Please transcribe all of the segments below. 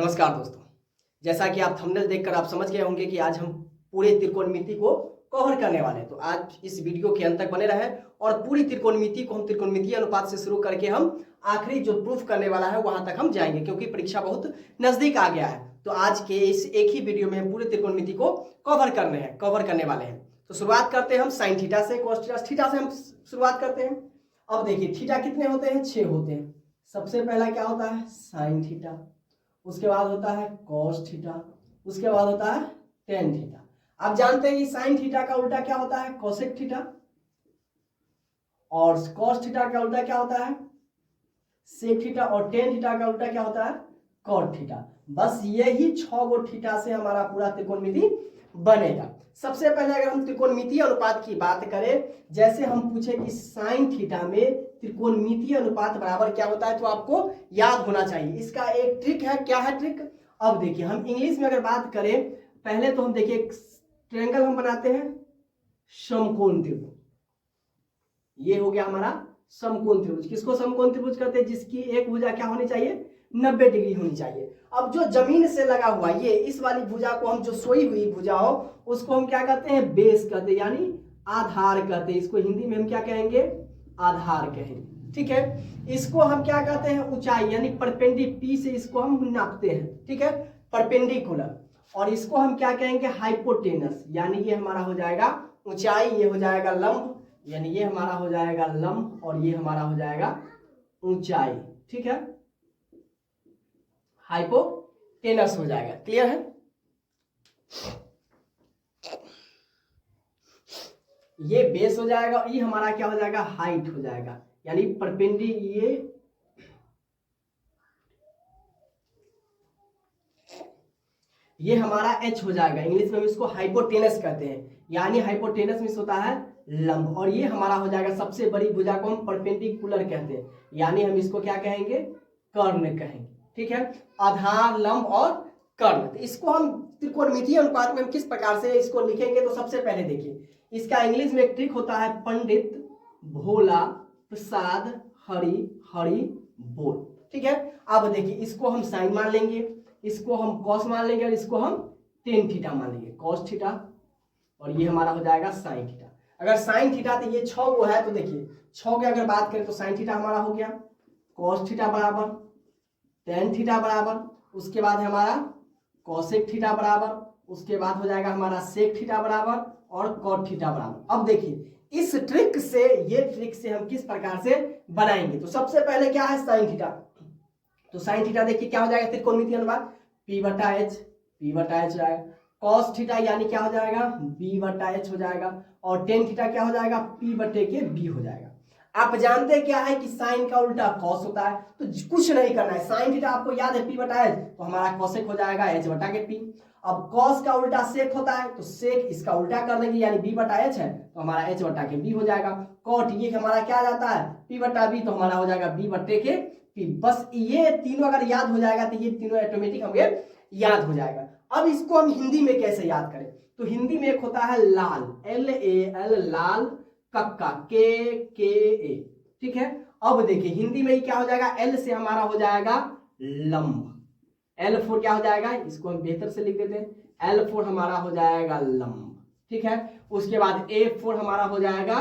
नमस्कार दोस्तों, जैसा कि आप थंबनेल देखकर आप समझ गए होंगे कि आज हम पूरे त्रिकोणमिति को कवर करने वाले हैं। तो आज इस वीडियो के अंत तक बने रहें और पूरी त्रिकोणमिति को हम त्रिकोणमितीय अनुपात से शुरू करके हम आखिरी जो प्रूफ करने वाला है वहां तक हम जाएंगे, क्योंकि परीक्षा बहुत नजदीक आ गया है। तो आज के इस एक ही वीडियो में हम पूरे त्रिकोणमिति को कवर करने वाले हैं। तो शुरुआत करते हैं हम साइन थीटा से, कोस थीटा से हम शुरुआत करते हैं। अब देखिए थीटा कितने होते हैं? 6 होते हैं। सबसे पहला क्या होता है? साइन थीटा, उसके बाद होता है कॉस थीटा, उसके बाद होता है टेन थीटा। आप जानते हैं कि साइन थीटा का उल्टा क्या होता है? कोसेक थीटा, और कॉस थीटा का उल्टा क्या होता है? सेक थीटा, और टेन थीटा का उल्टा क्या होता है? Cot theta. बस यही 6 गो थीटा से हमारा पूरा त्रिकोणमिति बनेगा। सबसे पहले अगर हम त्रिकोणमितीय अनुपात की बात करें, जैसे हम पूछे कि साइन थीटा में त्रिकोणमितीय अनुपात बराबर क्या होता है, तो आपको याद होना चाहिए। इसका एक ट्रिक है। क्या है ट्रिक? अब देखिए हम इंग्लिश में अगर बात करें, पहले तो हम देखिए ट्रायंगल हम बनाते हैं, समकोण त्रिभुज। ये हो गया हमारा समकोण त्रिभुज। किसको समकोण त्रिभुज कहते हैं? जिसकी एक भुजा क्या होनी चाहिए? 90 डिग्री होनी चाहिए। अब जो जमीन से लगा हुआ ये इस वाली भुजा को हम, जो सोई हुई भुजा हो, उसको हम क्या कहते हैं? बेस कहते हैं, यानी आधार कहते हैं। इसको हिंदी में हम क्या कहेंगे? आधार कहेंगे। ठीक है। इसको हम क्या कहते हैं? ऊंचाई, यानी परपेंडिकुलर, पी से इसको हम नापते हैं। ठीक है, परपेंडिकुलर। और इसको हम क्या कहेंगे? हाइपोटेनस, यानी ये हमारा हो जाएगा ऊंचाई, ये हो जाएगा लंब, यानी ये हमारा हो जाएगा लंब और ये हमारा हो जाएगा ऊंचाई। ठीक है, हाइपोटेनस हो जाएगा। क्लियर है? ये बेस हो जाएगा, ये हमारा क्या हो जाएगा? हाइट हो जाएगा, यानी परपेंडिकुलर। ये हमारा एच हो जाएगा। इंग्लिश में हम इसको हाइपोटेनस कहते हैं, यानी हाइपोटेनस में होता है लंब। और ये हमारा हो जाएगा सबसे बड़ी भुजा को हम परपेंडिकुलर कहते हैं, यानी हम इसको क्या कहेंगे? कर्ण कहेंगे। ठीक है, आधार, लंब और कर्ण। तो इसको हम त्रिकोणमितीय अनुपात में हम किस प्रकार से इसको लिखेंगे? तो सबसे पहले देखिए, इसका इंग्लिश में एक ट्रिक होता है, पंडित भोला प्रसाद हरि हरि बोल। ठीक है, अब देखिए इसको हम साइन मान लेंगे, इसको हम कॉस मान लेंगे, और इसको हम टेन थीटा मान लेंगे, कॉस थीटा, और ये हमारा हो जाएगा साइन थीटा। अगर साइन थीटा तो ये 6 गो है, तो देखिए 6 की अगर बात करें तो साइन थीटा हमारा हो गया कॉस थीटा बराबर टेन थीटा बराबर, उसके बाद हमारा कॉसेक थीटा बराबर, उसके बाद हो जाएगा हमारा सेक थीटा बराबर और कॉट थीटा बराबर। अब देखिए इस ट्रिक से, ये ट्रिक से हम किस प्रकार से बनाएंगे? तो सबसे पहले क्या है? Sine theta. तो साइन थीटा देखिए क्या हो जाएगा? त्रिकोणमितीय अनुपात p बटा h जाएगा। कॉस थीटा यानी क्या हो जाएगा? b बटा h हो जाएगा। और टेन थीटा क्या हो जाएगा? p बटे के b हो जाएगा। आप जानते हैं क्या है कि साइन का उल्टा कॉस होता है, तो कुछ नहीं करना है। साइन थीटा आपको याद है p बटा h, तो हमारा कॉसेक हो जाएगा h बटा के p। अब कॉस का उल्टा सेक होता है, तो सेक इसका उल्टा कर देंगे, यानी b बटा h है तो हमारा h बटा के b हो जाएगा। कॉट ये हमारा क्या आ जाता है? p बटा b, तो हमारा हो जाएगा b बटे के p। बस ये तीनों अगर याद हो जाएगा तो ये तीनों ऑटोमेटिक हमें याद हो जाएगा। अब इसको हम हिंदी में कैसे याद करें? तो हिंदी में एक होता है लाल, LAL, लाल, कक्का KKA। ठीक है, अब देखिए हिंदी में ही क्या हो जाएगा? L से हमारा हो जाएगा लंब, L4 क्या हो जाएगा? इसको हम बेहतर से लिख देते हैं, L4 हमारा हो जाएगा लंब। ठीक है, उसके बाद A4 हमारा हो जाएगा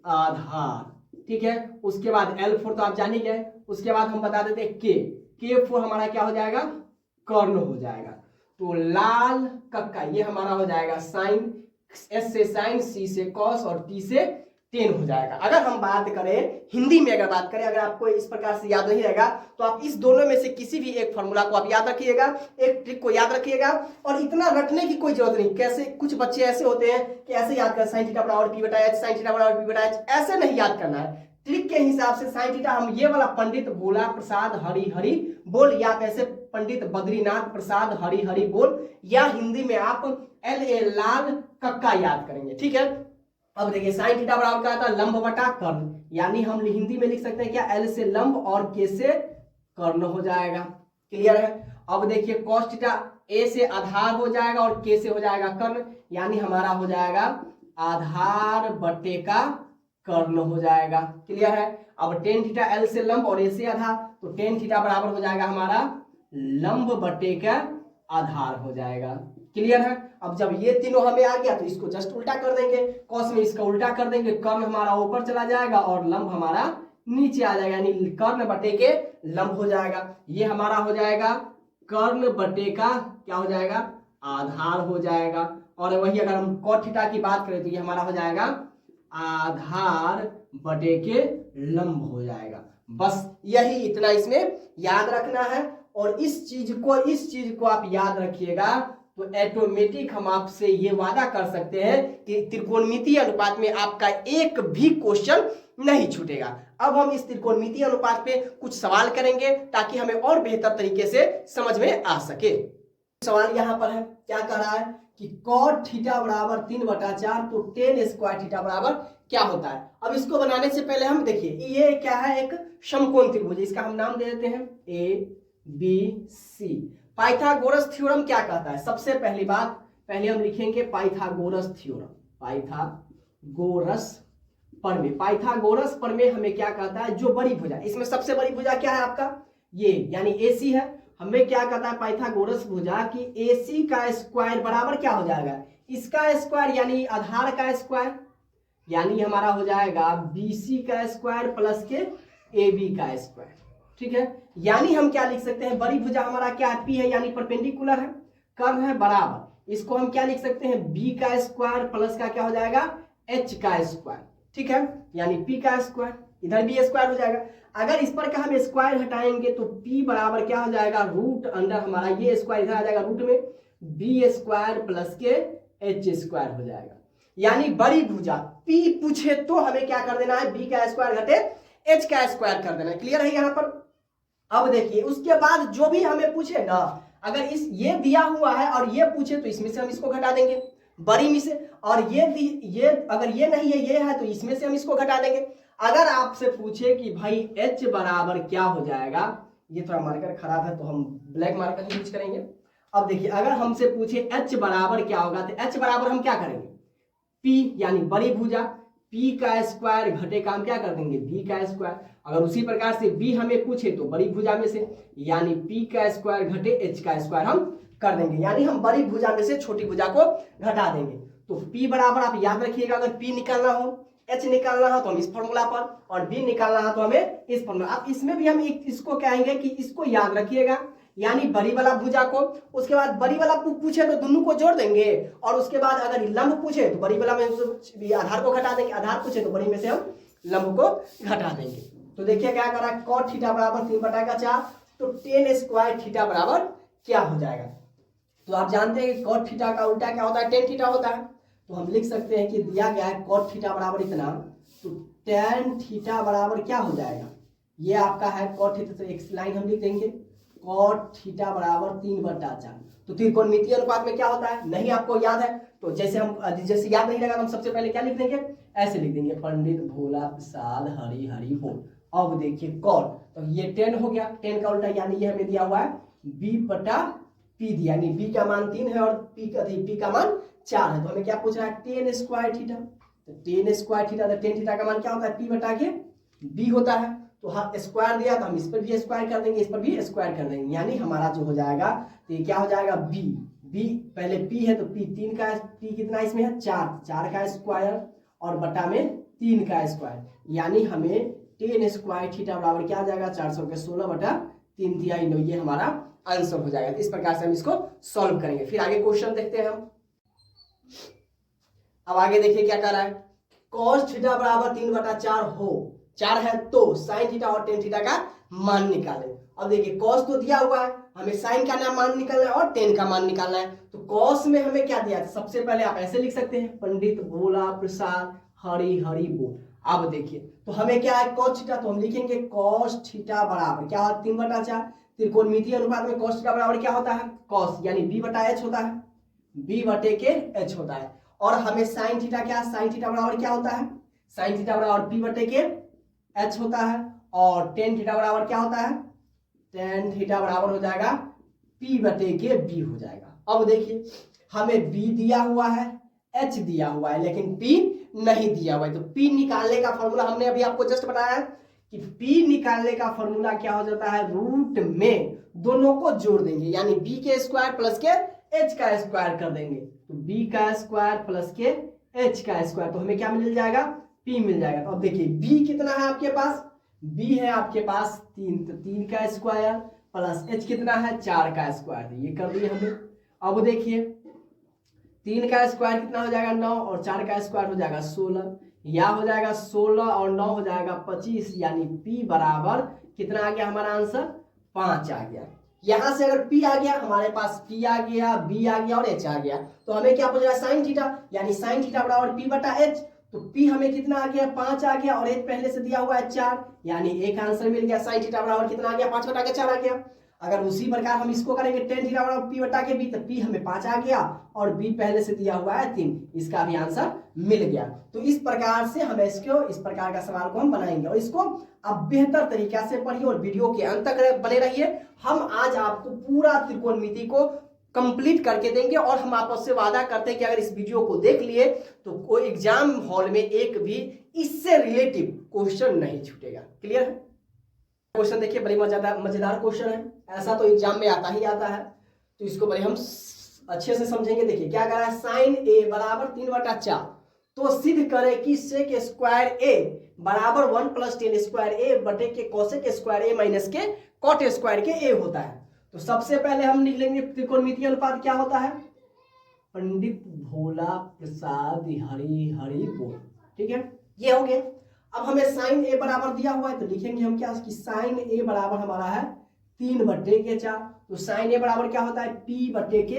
आधार। ठीक है, उसके बाद L4 तो आप जान ही गए। उसके बाद हम बता देते हैं K4 हमारा क्या हो जाएगा? कर्ण हो जाएगा। तो लाल कक्का ये हमारा हो जाएगा साइन, S से साइन, C से कॉस और T से टेन हो जाएगा। अगर हम बात करें हिंदी में, अगर बात करें, अगर आपको इस प्रकार से याद नहीं रहेगा तो आप इस दोनों में से किसी भी एक फॉर्मूला को आप याद रखिएगा, एक ट्रिक को याद रखिएगा। और इतना रखने की कोई जरूरत नहीं। कैसे कुछ बच्चे ऐसे होते हैं कि ऐसे याद कर, साइन थीटा बराबर p बटा h, साइन थीटा बराबर p बटा h, ऐसे नहीं याद करना है। ट्रिक के हिसाब से साइन थीटा हम ये वाला पंडित भोला प्रसाद हरि हरि बोल, या ऐसे पंडित बद्रीनाथ प्रसाद हरि हरि बोल, या हिंदी में आप LA लाल कक्का याद करेंगे। ठीक है, अब देखिए साइन थीटा बराबर क्या आता है? लंब बटा कर्ण, यानी हम हिंदी में लिख सकते हैं क्या? L से लंब और K से कर्ण हो जाएगा। क्लियर है? अब देखिए कॉस थीटा A से आधार हो जाएगा और K से हो जाएगा कर्ण, यानी हमारा हो जाएगा आधार बटे का कर्ण हो जाएगा। क्लियर है? अब टेन थीटा L से लंब और A से आधार, तो टेन थीटा बराबर हो जाएगा हमारा लंब बटे का आधार हो जाएगा। क्लियर है। अब जब ये तीनों हमें आ गया तो इसको जस्ट उल्टा कर देंगे, कॉस में इसका उल्टा कर देंगे, कर्ण हमारा ऊपर चला जाएगा और लंब हमारा नीचे आ जाएगा, यानी कर्ण बटे के लंब हो जाएगा। ये हमारा हो जाएगा कर्ण बटे का क्या हो जाएगा, आधार हो जाएगा। और वही अगर हम कॉट थीटा की बात करें तो ये हमारा हो जाएगा आधार बटे के लंब हो जाएगा। बस यही इतना इसमें याद रखना है। और इस चीज को आप याद रखिएगा तो ऑटोमेटिक हम आपसे ये वादा कर सकते हैं कि त्रिकोणमितीय अनुपात में आपका एक भी क्वेश्चन नहीं छूटेगा। अब हम इस त्रिकोणमितीय अनुपात पे कुछ सवाल करेंगे ताकि हमें और बेहतर तरीके से समझ में आ सके। सवाल यहाँ पर है, क्या कह रहा है कि cot थीटा बराबर 3/4 तो tan स्क्वायर थीटा बराबर क्या होता है। अब इसको बनाने से पहले हम देखिए ये क्या है, एक समकोण त्रिभुज, इसका हम नाम दे देते हैं ABC। पाइथागोरस थ्योरम क्या कहता है, सबसे पहली बात पहले हम लिखेंगे पाइथागोरस थ्योरम। पाइथागोरस प्रमेय, पाइथागोरस प्रमेय हमें क्या कहता है, जो बड़ी भुजा, इसमें सबसे बड़ी भुजा क्या है आपका ये, यानी AC है। हमें क्या कहता है पाइथागोरस भुजा की AC का स्क्वायर बराबर क्या हो जाएगा, इसका स्क्वायर यानी आधार का स्क्वायर, यानी हमारा हो जाएगा BC का स्क्वायर प्लस के AB का स्क्वायर। ठीक है, यानी हम क्या लिख सकते हैं, बड़ी भुजा हमारा क्या है, P है यानी परपेंडिकुलर है, कर्ण है, बराबर इसको हम क्या लिख सकते हैं B का स्क्वायर प्लस का क्या हो जाएगा H का स्क्वायर। ठीक है, यानी P का स्क्वायर, इधर भी स्क्वायर हो जाएगा। अगर इस पर का हम स्क्वायर हटाएंगे तो P बराबर क्या हो जाएगा, रूट अंडर हमारा ये स्क्वायर इधर आ जाएगा रूट में B स्क्वायर प्लस के H स्क्वायर हो जाएगा। यानी बड़ी भुजा P पूछे तो हमें क्या कर देना है, B का स्क्वायर घटे H का स्क्वायर कर देना है। क्लियर है यहाँ पर। अब देखिए उसके बाद जो भी हमें पूछे ना, अगर इस ये दिया हुआ है और ये पूछे तो इसमें से हम इसको घटा देंगे बड़ी में से, और ये अगर ये नहीं है ये है तो इसमें से हम इसको घटा देंगे। अगर आपसे पूछे कि भाई H बराबर क्या हो जाएगा, ये थोड़ा मार्कर खराब है तो हम ब्लैक मार्कर यूज करेंगे। अब देखिए अगर हमसे पूछे H बराबर क्या होगा तो H बराबर हम क्या करेंगे, P यानी बड़ी भुजा P का स्क्वायर घटे का हम क्या कर देंगे B का स्क्वायर। अगर उसी प्रकार से B हमें पूछे तो बड़ी भुजा में से यानी P का स्क्वायर घटे H का स्क्वायर हम कर देंगे, यानी हम बड़ी भुजा में से छोटी भुजा को घटा देंगे। तो P बराबर आप याद रखिएगा, अगर P निकालना हो, H निकालना हो तो हम इस फॉर्मूला पर, और B निकालना हो तो हमें इस फॉर्मूला। अब इसमें भी हम इसको कहेंगे कि इसको याद रखिएगा, यानी बड़ी वाला भुजा को, उसके बाद बड़ी वाला पूछे तो दोनों को जोड़ देंगे, और उसके बाद अगर लंब पूछे तो बड़ी वाला में आधार को घटा देंगे, आधार पूछे तो बड़ी में से हम लंब को घटा देंगे। तो देखिए क्या कर रहा है, cot थीटा बराबर 3/4 तो tan स्क्वायर थीटा बराबर क्या हो जाएगा। तो आप जानते हैं कि cot थीटा का उल्टा क्या होता है, tan थीटा होता है। तो हम लिख सकते हैं कि दिया गया है cot थीटा बराबर इतना, तो tan थीटा बराबर क्या हो जाएगा, ये आपका है cot थीटा, तो एक लाइन हम लिख देंगे cot थीटा बराबर 3/4। तो त्रिकोणमितीय अनुपात में क्या होता है, नहीं आपको याद है तो जैसे याद नहीं लगा तो हम सबसे पहले क्या लिख देंगे, ऐसे लिख देंगे पंडित भोला प्रसाद हरि हरि बोल। अब देखिए cot, तो ये 10 हो गया, 10 का उल्टा यानी ये हमें दिया हुआ है B/P दिया, यानी B का मान 3 है और P का मान 4 है। तो हमें क्या पूछ रहा है, tan स्क्वायर थीटा। तो tan square theta, tan theta का मान क्या होता है, P/B होता है। तो हाँ स्क्वायर दिया तो हम इस पर भी स्क्वायर कर देंगे, इस पर भी स्क्वायर कर देंगे, यानी हमारा जो हो जाएगा तो ये क्या हो जाएगा B पहले P है तो P 3 का, P कितना इसमें है 4 का स्क्वायर और बटा में 3 का स्क्वायर, यानी हमें tan स्क्वायर थीटा बराबर क्या आ जाएगा 400 के 16/3 ये हमारा आंसर हो जाएगा। इस प्रकार से हम इसको सॉल्व करेंगे। फिर आगे क्वेश्चन देखते हैं हम। अब आगे देखिए क्या कर रहा है, cos थीटा बराबर 3/4 हो 4 है तो sin थीटा और tan थीटा का मान निकालें। अब देखिए cos तो दिया हुआ है, हमें sin का मान निकालना है और tan का मान निकालना है। तो cos में हमें क्या दिया, सबसे पहले आप ऐसे लिख सकते हैं पंडित भोला प्रसाद हरि हरि बोल। अब देखिए तो हमें क्या है cos थीटा, तो हम लिखेंगे cos थीटा बराबर क्या होता है 3/4। त्रिकोणमितीय अनुपात में cos थीटा बराबर क्या होता है, cos यानी B/H होता है, B/H होता है। और हमें sin थीटा क्या, sin थीटा बराबर क्या होता है, sin थीटा बराबर P/H होता है। और tan थीटा बराबर क्या होता है, tan थीटा बराबर हो जाएगा P/B हो जाएगा। अब देखिए हमें B दिया हुआ है, H दिया हुआ है, लेकिन P नहीं दिया हुआ है। तो P निकालने का फॉर्मूला हमने अभी आपको जस्ट बताया है कि p निकालने का फॉर्मूला क्या हो जाता है, रूट में दोनों को जोड़ देंगे, यानी b के स्क्वायर प्लस के h का स्क्वायर कर देंगे, तो b का स्क्वायर प्लस के h का स्क्वायर, तो हमें क्या मिल जाएगा, p मिल जाएगा। तो अब देखिए b कितना है आपके पास, b है आपके पास 3, तो 3 का स्क्वायर प्लस h कितना है 4 का स्क्वायर, तो ये कर दिए हमने। अब देखिए 3 का स्क्वायर कितना हो जाएगा 9 और 4 का स्क्वायर हो जाएगा 16, या हो जाएगा 16 और 9 हो जाएगा 25, यानी p बराबर कितना आ गया हमारा आंसर 5 आ गया। यहां से अगर p आ गया हमारे पास p आ गया, b आ गया और h आ गया, तो हमें क्या पूछ रहा है साइन थीटा, यानी साइन थीटा बराबर p बटा h, तो p हमें कितना आ गया 5 आ गया और h पहले से दिया हुआ है 4, यानी एक आंसर मिल गया, साइन थीटा बराबर कितना आ गया 5 बटा के 4 आ गया। अगर उसी प्रकार हम इसको करेंगे टेन थीटा बराबर p बटा के b, तो p हमें 5 आ गया और b पहले से दिया हुआ है 3, इसका भी आंसर मिल गया। तो इस प्रकार से हम इसको इस प्रकार का सवाल को हम बनाएंगे और इसको आप बेहतर तरीका से पढ़िए और वीडियो के अंत तक बने रहिए। हम आज आपको पूरा त्रिकोणमिति को कंप्लीट करके देंगे और हम आपसे वादा करते हैं कि अगर इस वीडियो को देख लिए तो कोई एग्जाम हॉल में एक भी इससे रिलेटिव क्वेश्चन नहीं छूटेगा। क्लियर है? क्वेश्चन देखिए बड़ी मजेदार क्वेश्चन है, ऐसा तो एग्जाम में आता ही आता है, तो इसको बड़े हम अच्छे से समझेंगे। देखिए क्या कह रहा है, साइन ए बराबर 3/4, तो सिद्ध करें कि सेक स्क्वायर ए बराबर 1 + tan स्क्वायर ए बटे के कोसेक स्क्वायर ए माइनस के कॉट स्क्वायर के ए होता है। तो सबसे पहले हम लिख लेंगे त्रिकोणमितीय अनुपात क्या होता है, पंडित भोला प्रसाद हरि हरि बोल, ठीक है, ये हो गया। अब हमें साइन ए बराबर दिया हुआ है, तो लिखेंगे हम क्या कि साइन ए बराबर हमारा है 3/4, तो साइन ए बराबर क्या होता है p बटे के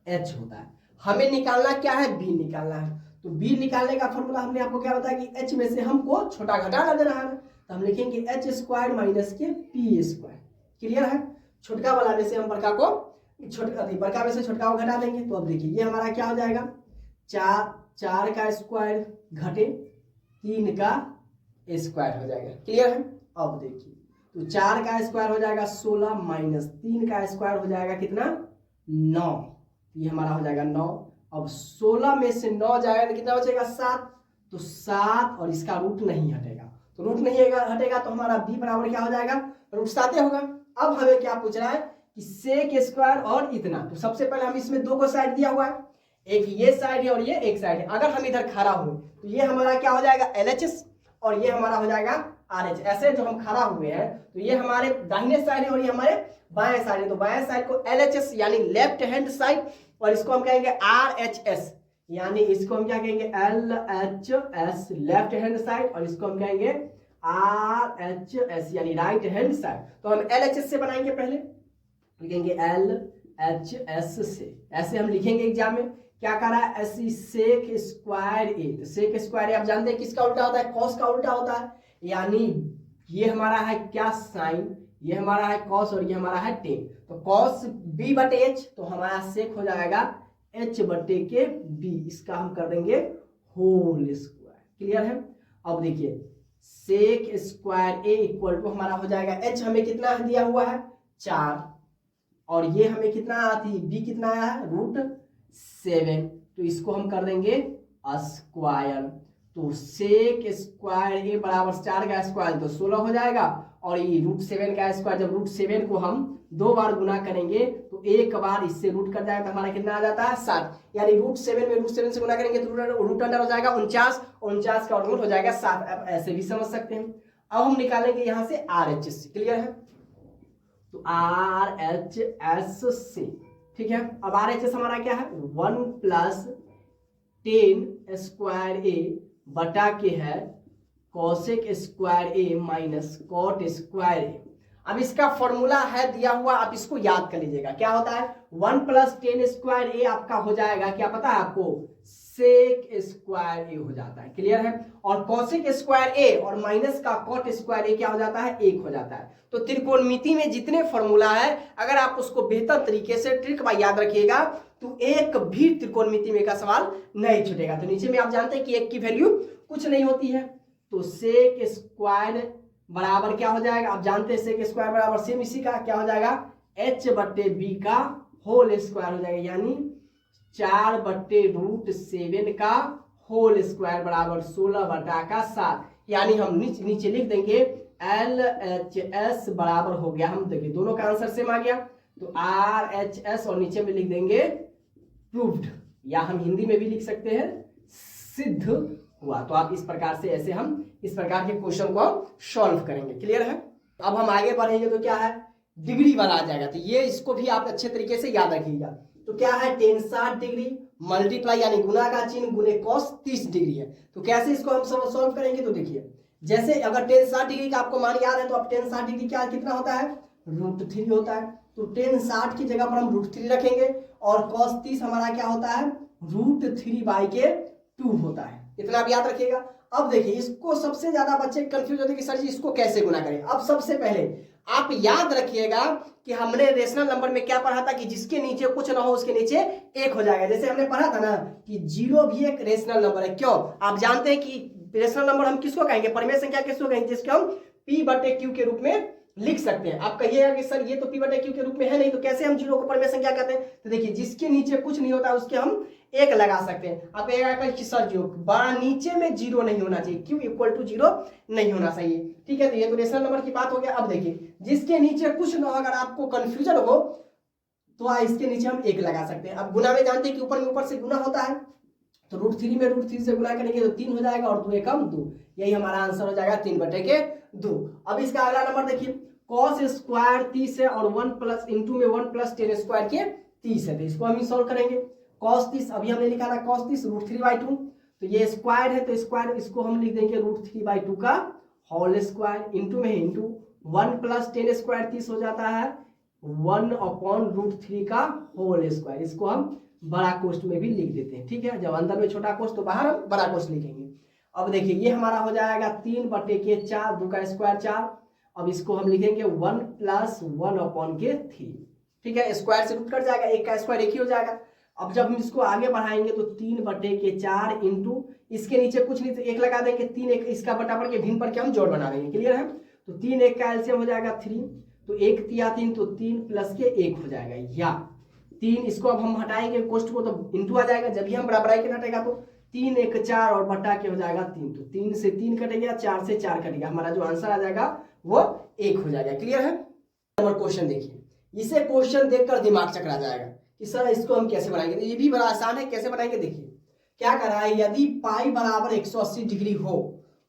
h होता है। हमें निकालना क्या है, b निकालना है, तो b निकालने का फॉर्मूला हमने आपको क्या बताया कि h में से हमको छोटा घटाना देना है, तो हम लिखेंगे h स्क्वायर माइनस के p स्क्वायर। क्लियर है? छोटका वाला में से हम बड़का को बड़का में से छोटका को घटा देंगे, तो अब देखिए ये हमारा क्या हो जाएगा 4 का स्क्वायर घटे 3 का स्क्वायर हो जाएगा। क्लियर है? अब देखिए तो 4 का स्क्वायर हो जाएगा 16 माइनस 3 का स्क्वायर हो जाएगा कितना 9, ये हमारा हो जाएगा 9। अब 16 में से 9 जाएगा तो कितना बचेगा 7, तो 7 और इसका रूट नहीं हटेगा, तो रूट नहीं हटेगा तो हमारा b बराबर क्या हो जाएगा रूट 7 होगा। अब हमें क्या पूछ रहा है कि सेक स्क्वायर और इतना, तो सबसे पहले हम इसमें 2 को साइड दिया हुआ है, एक ये साइड है और ये एक साइड है। अगर हम इधर खड़ा हुए तो ये हमारा क्या हो जाएगा LHS और ये हमारा हो जाएगा RH। ऐसे जो हम खड़ा हुए हैं तो ये हमारे दाहिने साइड है और ये हमारे बाएं साइड है, तो बाएं साइड को LHS यानी लेफ्ट हैंड साइड, और इसको हम कहेंगे RHS यानी इसको हम क्या कहेंगे LHS लेफ्ट हैंड साइड, और इसको हम कहेंगे RHS यानी राइट हैंड साइड। तो हम LHS से बनाएंगे, पहले लिखेंगे LHS से, ऐसे हम लिखेंगे एग्जाम में। क्या कर रहा है ऐसी सेक स्क्वायर ए, तो सेक स्क्वायर ए आप जानते हैं किसका उल्टा होता है, कॉस का उल्टा होता है, यानी ये हमारा है क्या साइन, ये हमारा है कॉस और ये हमारा है टेन, तो कॉस b बटे h, तो हमारा सेक हो जाएगा h बटे के b, इसका हम कर देंगे होल स्क्वायर। क्लियर है? अब देखिए sec square A equal to हमारा हो जाएगा h हमें कितना दिया हुआ है 4, और ये हमें कितना आती b कितना आया है √7, तो इसको हम कर देंगे स्क्वायर, तो सेक स्क्वायर ए बराबर 4 का स्क्वायर तो 16 हो जाएगा, और ये √7 का स्क्वायर, जब √7 को हम 2 बार गुना करेंगे तो एक बार इससे रूट कर जाएगा, तो हमारा कितना आ जाता है 7, यानी √7 में √7 से गुना करेंगे तो रूट अंडर हो जाएगा 49, और 49 का रूट हो जाएगा 7। अब ऐसे भी समझ सकते हैं। अब हम निकालेंगे यहाँ से RHS। क्लियर है? तो RHS से, ठीक है, अब RHS हमारा क्या है 1 + tan स्क्वायर ए बटा के है कोसेक स्क्वायर ए माइनस कॉट स्क्वायर ए। अब इसका फॉर्मूला है दिया हुआ, आप इसको याद कर लीजिएगा, क्या होता है 1 + tan स्क्वायर ए आपका हो जाएगा, क्या पता है आपको सेक स्क्वायर ए हो जाता है। क्लियर है? और कोसेक स्क्वायर ए और माइनस का कॉट स्क्वायर ए क्या हो जाता है 1 हो जाता है। तो त्रिकोणमिति में जितने फॉर्मूला है अगर आप उसको बेहतर तरीके से ट्रिक बाय याद रखिएगा तो एक भी त्रिकोणमिति में का सवाल नहीं छूटेगा। तो नीचे में आप जानते हैं कि एक की वैल्यू कुछ नहीं होती है, तो सेक स्क्वायर बराबर क्या हो जाएगा, आप जानते हैं सेक स्क्वायर बराबर सेम इसी का क्या हो जाएगा h बटे b का होल स्क्वायर हो जाएगा, यानी 4 बटे √7 का होल स्क्वायर बराबर 16/7, यानी हम नीचे लिख देंगे LHS बराबर हो गया, हम देखिए दोनों का आंसर सेम आ गया, तो RHS और नीचे में लिख देंगे प्रूव्ड, या हम हिंदी में भी लिख सकते हैं सिद्ध हुआ। तो आप इस प्रकार से ऐसे हम इस प्रकार के क्वेश्चन को सॉल्व करेंगे। क्लियर है? अब हम आगे बढ़ेंगे तो क्या है, डिग्री वाला आ जाएगा, तो ये इसको भी आप अच्छे तरीके से याद रखिएगा। तो क्या है, tan 60 डिग्री मल्टीप्लाई यानी गुना का चिन्ह गुने cos 30 डिग्री है। तो कैसे इसको हम सॉल्व करेंगे, तो देखिए जैसे अगर tan 60 डिग्री का आपको मान याद है, तो अब tan 60 डिग्री क्या कितना होता है, √3 होता है। तो tan 60 की जगह पर हम √3 रखेंगे और cos 30 हमारा क्या होता है, √3/2 होता है। इतना आप याद रखिएगा। अब देखिए इसको सबसे ज्यादा बच्चे कंफ्यूज होते हैं कि सर जी इसको कैसे गुना करें। अब सबसे पहले आप याद रखिएगा कि हमने रेशनल नंबर में क्या पढ़ा था कि जिसके नीचे कुछ ना हो उसके नीचे एक हो जाएगा। जैसे हमने पढ़ा था ना कि 0 भी एक रेशनल नंबर है। क्यों? आप जानते हैं कि रेशनल नंबर हम किसको कहेंगे, परिमेय संख्या किसको कहेंगे, जिसको हम P/Q के रूप में लिख सकते हैं। आप कहिएगा कि सर ये तो P/Q के रूप में है नहीं, तो कैसे हम 0 को परिमेय संख्या कहते हैं। तो देखिए जिसके नीचे कुछ नहीं होता उसके हम एक लगा सकते हैं। आप कि सर जो बड़ा नीचे में 0 नहीं होना चाहिए, Q = 0 नहीं होना चाहिए। ठीक है, तो ये तो रेशनल नंबर की बात हो गया। अब देखिए जिसके नीचे कुछ ना हो, अगर आपको कंफ्यूजन हो तो इसके नीचे हम एक लगा सकते हैं। अब गुना में जानते हैं कि ऊपर से गुना होता है, तो √3 में √3 से गुना करेंगे तो 3 हो जाएगा और 2 एकम 2, यही हमारा आंसर हो जाएगा 3/2। अब इसका अगला नंबर देखिए, cos स्क्वायर 30 है और 1 प्लस इंटू में 1 + tan स्क्वायर के 30 है, तो इसको हम सॉल्व करेंगे। cos 30 अभी हमने लिखा था cos 30 √3/2, तो ये स्क्वायर है तो स्क्वायर इसको हम लिख देंगे √3/2 का होल स्क्वायर, इंटू में इंटू 1 + tan स्क्वायर 30 हो जाता है 1/√3 का होल स्क्वायर। इसको हम बड़ा कोष्ठ में भी लिख देते हैं। ठीक है, जब अंदर में छोटा कोष्ठ तो बाहर हम बड़ा कोष्ठ लिखेंगे। अब देखिए ये हमारा हो जाएगा 3/4, 2 का स्क्वायर 4। अब इसको हम लिखेंगे 1 + 1/3। ठीक है, स्क्वायर से रूट कट जाएगा, एक का स्क्वायर एक ही हो जाएगा। अब जब हम इसको आगे बढ़ाएंगे तो 3/4 इंटू इसके नीचे कुछ नहीं तो एक लगा देंगे, 3 एक इसका बटा पड़ के भिन्न पर के हम जोड़ बना देंगे। क्लियर है? तो 3 1 का एलसीएम हो जाएगा 3, तो 1 × 3 तो 3 + के 1 हो जाएगा, या 3 इसको अब हम हटाएंगे कोष्ठ को तो इंटू आ जाएगा। जब भी हम बराबराई के हटेगा तो 3 1 4 और बटा के हो जाएगा 3, तो 3 से 3 कटेगा, 4 से 4 कटेगा, हमारा जो आंसर आ जाएगा वो 1 हो जाएगा। क्लियर है? नंबर क्वेश्चन देखिए, इसे क्वेश्चन देखकर दिमाग चकरा जाएगा कि सर इसको हम कैसे बनाएंगे। तो ये भी बड़ा आसान है, कैसे बनाएंगे देखिए। क्या कर रहा है, यदि पाई बराबर 180 डिग्री हो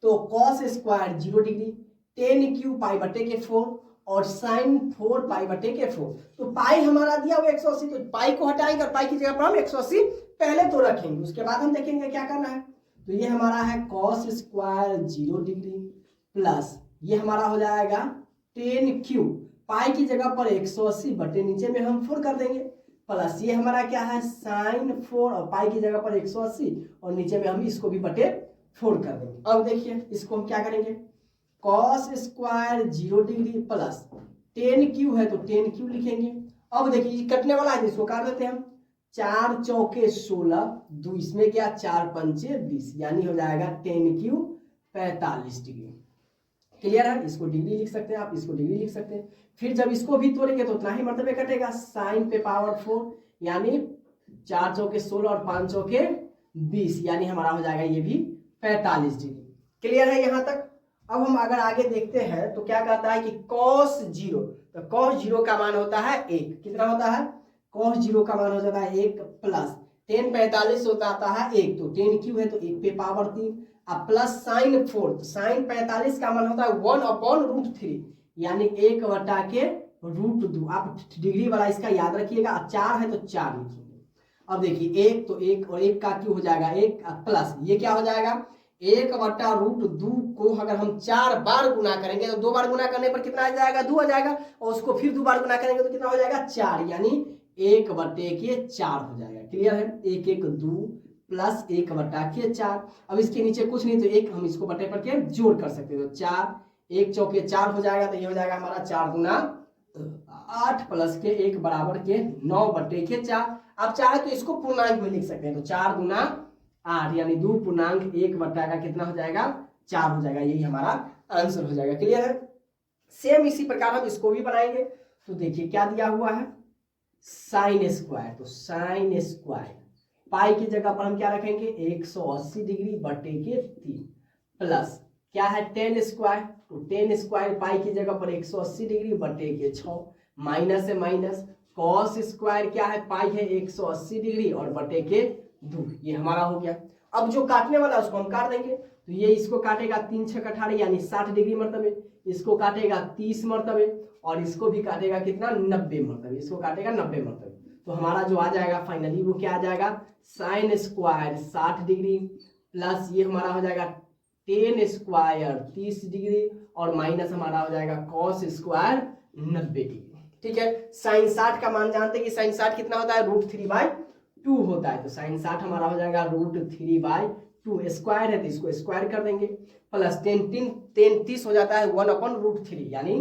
तो cos स्क्वायर 0 डिग्री, tan क्यू π/4 और sin 4π/4। तो पाई हमारा दिया हुआ 180, तो पाई को हटाएंगे और पाई की जगह पर हम 180 पहले तो रखेंगे, उसके बाद हम देखेंगे क्या करना है। तो ये हमारा है cos स्क्वायर 0 डिग्री प्लस ये हमारा हो जाएगा tan क्यू, पाई की जगह पर 180 बटे नीचे में हम 4 कर देंगे, प्लस ये हमारा क्या है sin 4 और पाई की जगह पर 180 और नीचे में हम इसको भी बटे 4 कर देंगे। अब देखिए इसको हम क्या करेंगे, cos square 0 degree plus tan Q है तो tan क्यू लिखेंगे। अब देखिए कटने वाला है, इसको काट देते हैं हम। 4 चौके 16, 2 इसमें क्या 4 पंचे 20, यानी हो जाएगा tan क्यू 45 डिग्री। क्लियर है? इसको डिग्री लिख सकते हैं आप, इसको डिग्री लिख सकते हैं। फिर जब इसको भी तोड़ेंगे तो उतना ही मर्तबे कटेगा, sin पे पावर 4 यानी 4 चौके 16 और 5 चौके 20, यानी हमारा हो जाएगा ये भी 45 डिग्री। क्लियर है यहाँ तक? अब हम अगर आगे देखते हैं तो क्या कहता है कि cos 0, तो cos 0 का मान होता है 1, कितना होता है, cos 0 का मान हो जाता है 1 प्लस tan 45 होता है 1, तो tan क्यू है तो 1 पे पावर 3 अब प्लस sin 4, तो sin 45 का मान होता है 1/√3 यानी 1/√2। आप डिग्री वाला इसका याद रखिएगा, 4 है तो 4 लिखिएगा। अब देखिए 1 तो 1 और 1 का क्यू हो जाएगा 1 प्लस ये क्या हो जाएगा 1/√2 को अगर हम 4 बार गुना करेंगे तो 2 बार गुना करने पर कितना आ जाएगा 2 आ जाएगा, और उसको फिर 2 बार गुना करेंगे तो कितना हो जाएगा 4, यानी 1/4 हो जाएगा। क्लियर है? 1 1 2 प्लस 1/4। अब इसके नीचे कुछ नहीं तो 1 हम इसको बटे पर के जोड़ कर सकते हैं, तो 4 1 चौके 4 हो जाएगा, तो ये हो जाएगा हमारा 4 गुना 8 प्लस के 1 बराबर के 9/4। आप चाहे तो इसको पूर्णांक में लिख सकते हैं, तो 4 गुना 8 यानी 2.1 बट्टा का कितना हो जाएगा 4 हो जाएगा, यही हमारा आंसर हो जाएगा। क्लियर है? सेम इसी प्रकार हम इसको भी बनाएंगे। तो देखिए क्या दिया हुआ है sin स्क्वायर, तो sin स्क्वायर पाई की जगह पर हम क्या रखेंगे 180 डिग्री बटे के 3 प्लस क्या है 10 स्क्वायर, तो 10 स्क्वायर पाई की जगह पर 180 डिग्री बटे के 6 माइनस है माइनस कॉस स्क्वायर क्या है पाई है 180 डिग्री और बटे के 2, ये हमारा हो गया। अब जो काटने वाला है उसको हम काट देंगे, तो ये इसको काटेगा 3 6 18 यानी 60 डिग्री मरतबे, इसको काटेगा 30 मरतबे और इसको भी काटेगा कितना 90 मरतबे, इसको काटेगा 90 मरतबे। तो हमारा जो आ जाएगा फाइनली वो क्या आ जाएगा साइन स्क्वायर 60 डिग्री प्लस ये हमारा हो जाएगा 10 स्क्वायर 30 डिग्री और माइनस हमारा हो जाएगा कॉस स्क्वायर 90 डिग्री। ठीक है, साइन 60 का मान जानते हैं कि साइन 60 कितना होता है √3/2 होता है, तो साइन 60 हमारा हो जाएगा √3/2 स्क्वायर है तो इसको स्क्वायर कर देंगे प्लस 30 हो जाता है 1/√3 यानी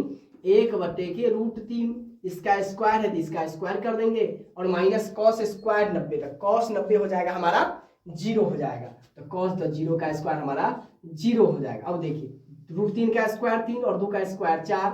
1/√3, इसका स्क्वायर है तो इसका स्क्वायर कर देंगे और माइनस कॉस स्क्वायर 90 तक, कॉस 90 हो जाएगा हमारा 0 हो जाएगा, तो कॉस 0 का स्क्वायर हमारा 0 हो जाएगा। अब देखिए √3 का स्क्वायर 3 और 2 का स्क्वायर 4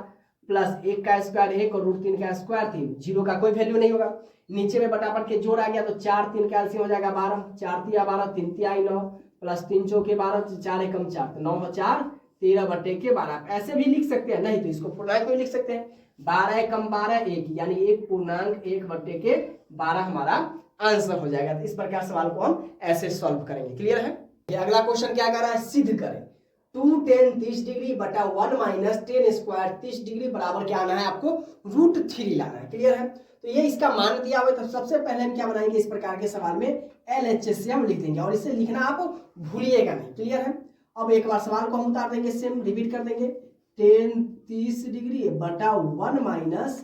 प्लस 1 का स्क्वायर 1 और √3 का स्क्वायर 3, 0 का कोई वैल्यू नहीं होगा, नीचे में बटाबर के जोड़ आ गया तो 4 3 का एलसीएम हो जाएगा 12, 4 3 12 3 3 9 प्लस 3 चौके 12 4 एकम 4 तो 9 4 13 बटे के 12, ऐसे भी लिख सकते हैं, नहीं तो इसको पूर्णांक में लिख सकते हैं 12 एकम 12 1 यानी 1 बटे के 12 हमारा आंसर हो जाएगा। तो इस प्रकार सवाल को हम ऐसे सॉल्व करेंगे। क्लियर है? ये अगला क्वेश्चन क्या कर रहा है, सिद्ध करें 2 10 30 डिग्री बटा 1 माइनस 10 स्क्वायर 30 डिग्री बराबर क्या आना है आपको √3 लाना है। क्लियर है? तो ये इसका मान दिया हुआ है, तो सबसे पहले हम क्या बनाएंगे इस प्रकार के सवाल में LHS से हम लिख देंगे और इसे लिखना आप भूलिएगा नहीं। क्लियर है? अब एक बार सवाल को हम उतार देंगे, सेम रिपीट कर देंगे 10 30 डिग्री बटा 1 माइनस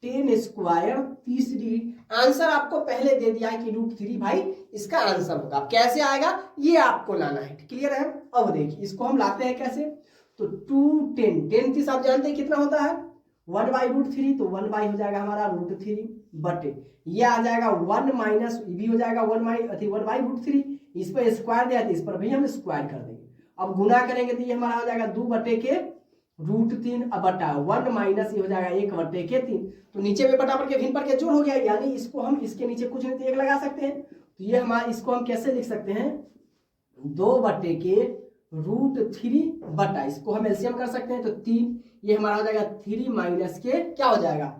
10 स्क्वायर 30 डिग्री। आंसर आपको पहले दे दिया है कि √3 भाई इसका आंसर होगा, अब कैसे आएगा ये आपको लाना है। क्लियर है? अब देखिए इसको हम लाते हैं कैसे, तो 2 10 30 आप जानते हैं कितना होता है 1/√3, तो 1 हो जाएगा हमारा √3 बटे ये आ जाएगा 1 माइनस भी हो जाएगा 1/√3, इस पर स्क्वायर दिया तो इस पर भी हम स्क्वायर कर देंगे। अब गुना करेंगे तो ये हमारा हो जाएगा 2 बटे के √3 अब बटा 1 माइनस ये हो जाएगा 1 बटे के 3, तो नीचे में बटाबर के भिन्न पर के जोड़ हो गया, यानी इसको हम इसके नीचे कुछ नहीं तो 1 लगा सकते हैं, तो ये हमारा इसको हम कैसे लिख सकते हैं 2 बटे के √3 बटा इसको हम एलसीएम कर सकते हैं तो 3, ये हमारा हो जाएगा 3 माइनस के क्या हो जाएगा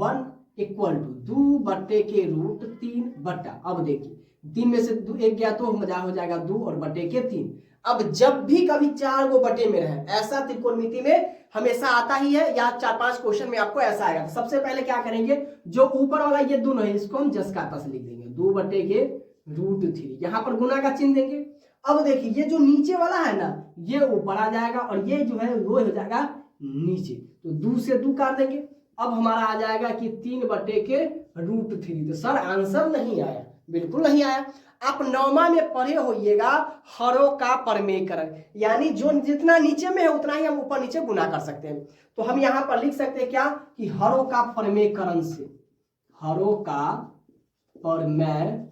1 इक्वल टू 2 बटे के √3 बटा, अब देखिए 3 में से 2 1 गया तो मजा हो जाएगा 2 और बटे के 3। अब जब भी कभी 4 वो बटे में रहे, ऐसा त्रिकोणमिति में हमेशा आता ही है या 4-5 क्वेश्चन में आपको ऐसा आएगा, तो सबसे पहले क्या करेंगे जो ऊपर वाला ये दोनों है इसको हम जस का तस लिख देंगे 2 बटे के √3, यहाँ पर गुना का चिन्ह देंगे। अब देखिए ये जो नीचे वाला है ना ये ऊपर आ जाएगा और ये जो है वो हो जाएगा नीचे, तो 2 से 2 काट देंगे, अब हमारा आ जाएगा कि 3 बटे के √3। तो सर आंसर नहीं आया, बिल्कुल नहीं आया। आप 9वां में पढ़े होइएगा हरों का परमेकरण, यानी जो जितना नीचे में है उतना ही हम ऊपर नीचे गुना कर सकते हैं, तो हम यहां पर लिख सकते हैं क्या कि हरों का परमेकरण से, हरों का परमेकरण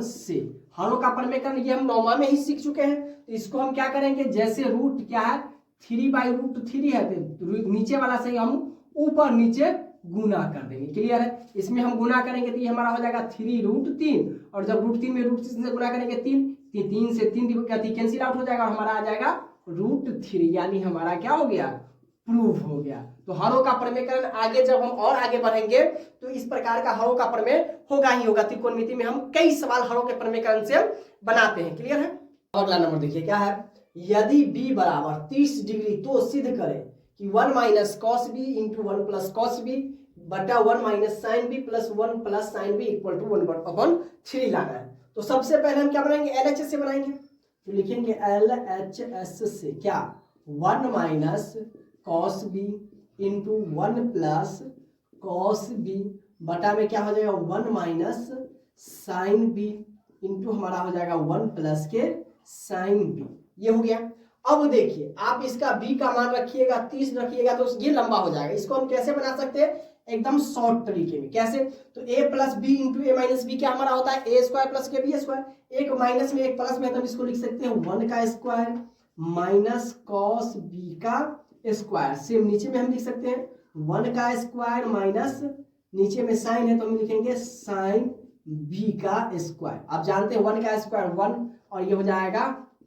से, हरों का परमेकरण ये हम 9वां में ही सीख चुके हैं, तो इसको हम क्या करेंगे जैसे रूट क्या है 3/√3 है तो नीचे वाला से हम ऊपर नीचे गुना कर देंगे। क्लियर है? इसमें हम गुना करेंगे तो ये हमारा हो जाएगा 3√3 और जब √3 में √3 से गुना करेंगे 3 से 3 कैंसिल आउट हो जाएगा और हमारा आ जाएगा √3, यानी हमारा क्या हो गया प्रूफ हो गया। तो हरों का परमेकरण आगे जब हम और आगे बढ़ेंगे तो इस प्रकार का हरों का प्रमेय होगा ही होगा, त्रिकोणमिति में हम कई सवाल हरों के परमेकरण से बनाते हैं। क्लियर है? अगला नंबर देखिए क्या है, यदि b बराबर 30 डिग्री तो सिद्ध करें कि 1 minus cos B into 1 plus cos B बटा 1 minus sine B plus 1 plus sine B equal to 1/3 लाना है। तो सबसे पहले हम क्या बनाएंगे LHS से बनाएंगे, तो लिखेंगे LHS से क्या 1 minus cos B into 1 plus cos B बटा में क्या हो जाएगा 1 माइनस साइन बी इंटू हमारा हो जाएगा 1 प्लस के साइन बी, ये हो गया। अब देखिए आप इसका b का मान रखिएगा 30 रखिएगा तो ये लंबा हो जाएगा, इसको हम कैसे बना सकते हैं एकदम शॉर्ट तरीके में, कैसे, तो a plus B into A minus B क्या हमारा होता है a स्क्वायर प्लस के बी स्क्वायर, एक माइनस में एक प्लस में, तो हम इसको लिख सकते हैं 1 का स्क्वायर माइनस कॉस बी का स्क्वायर, सेम नीचे में हम लिख सकते हैं 1 का स्क्वायर माइनस नीचे में साइन है तो हम लिखेंगे साइन बी का स्क्वायर। आप जानते हैं 1 का स्क्वायर 1, और ये हो जाएगा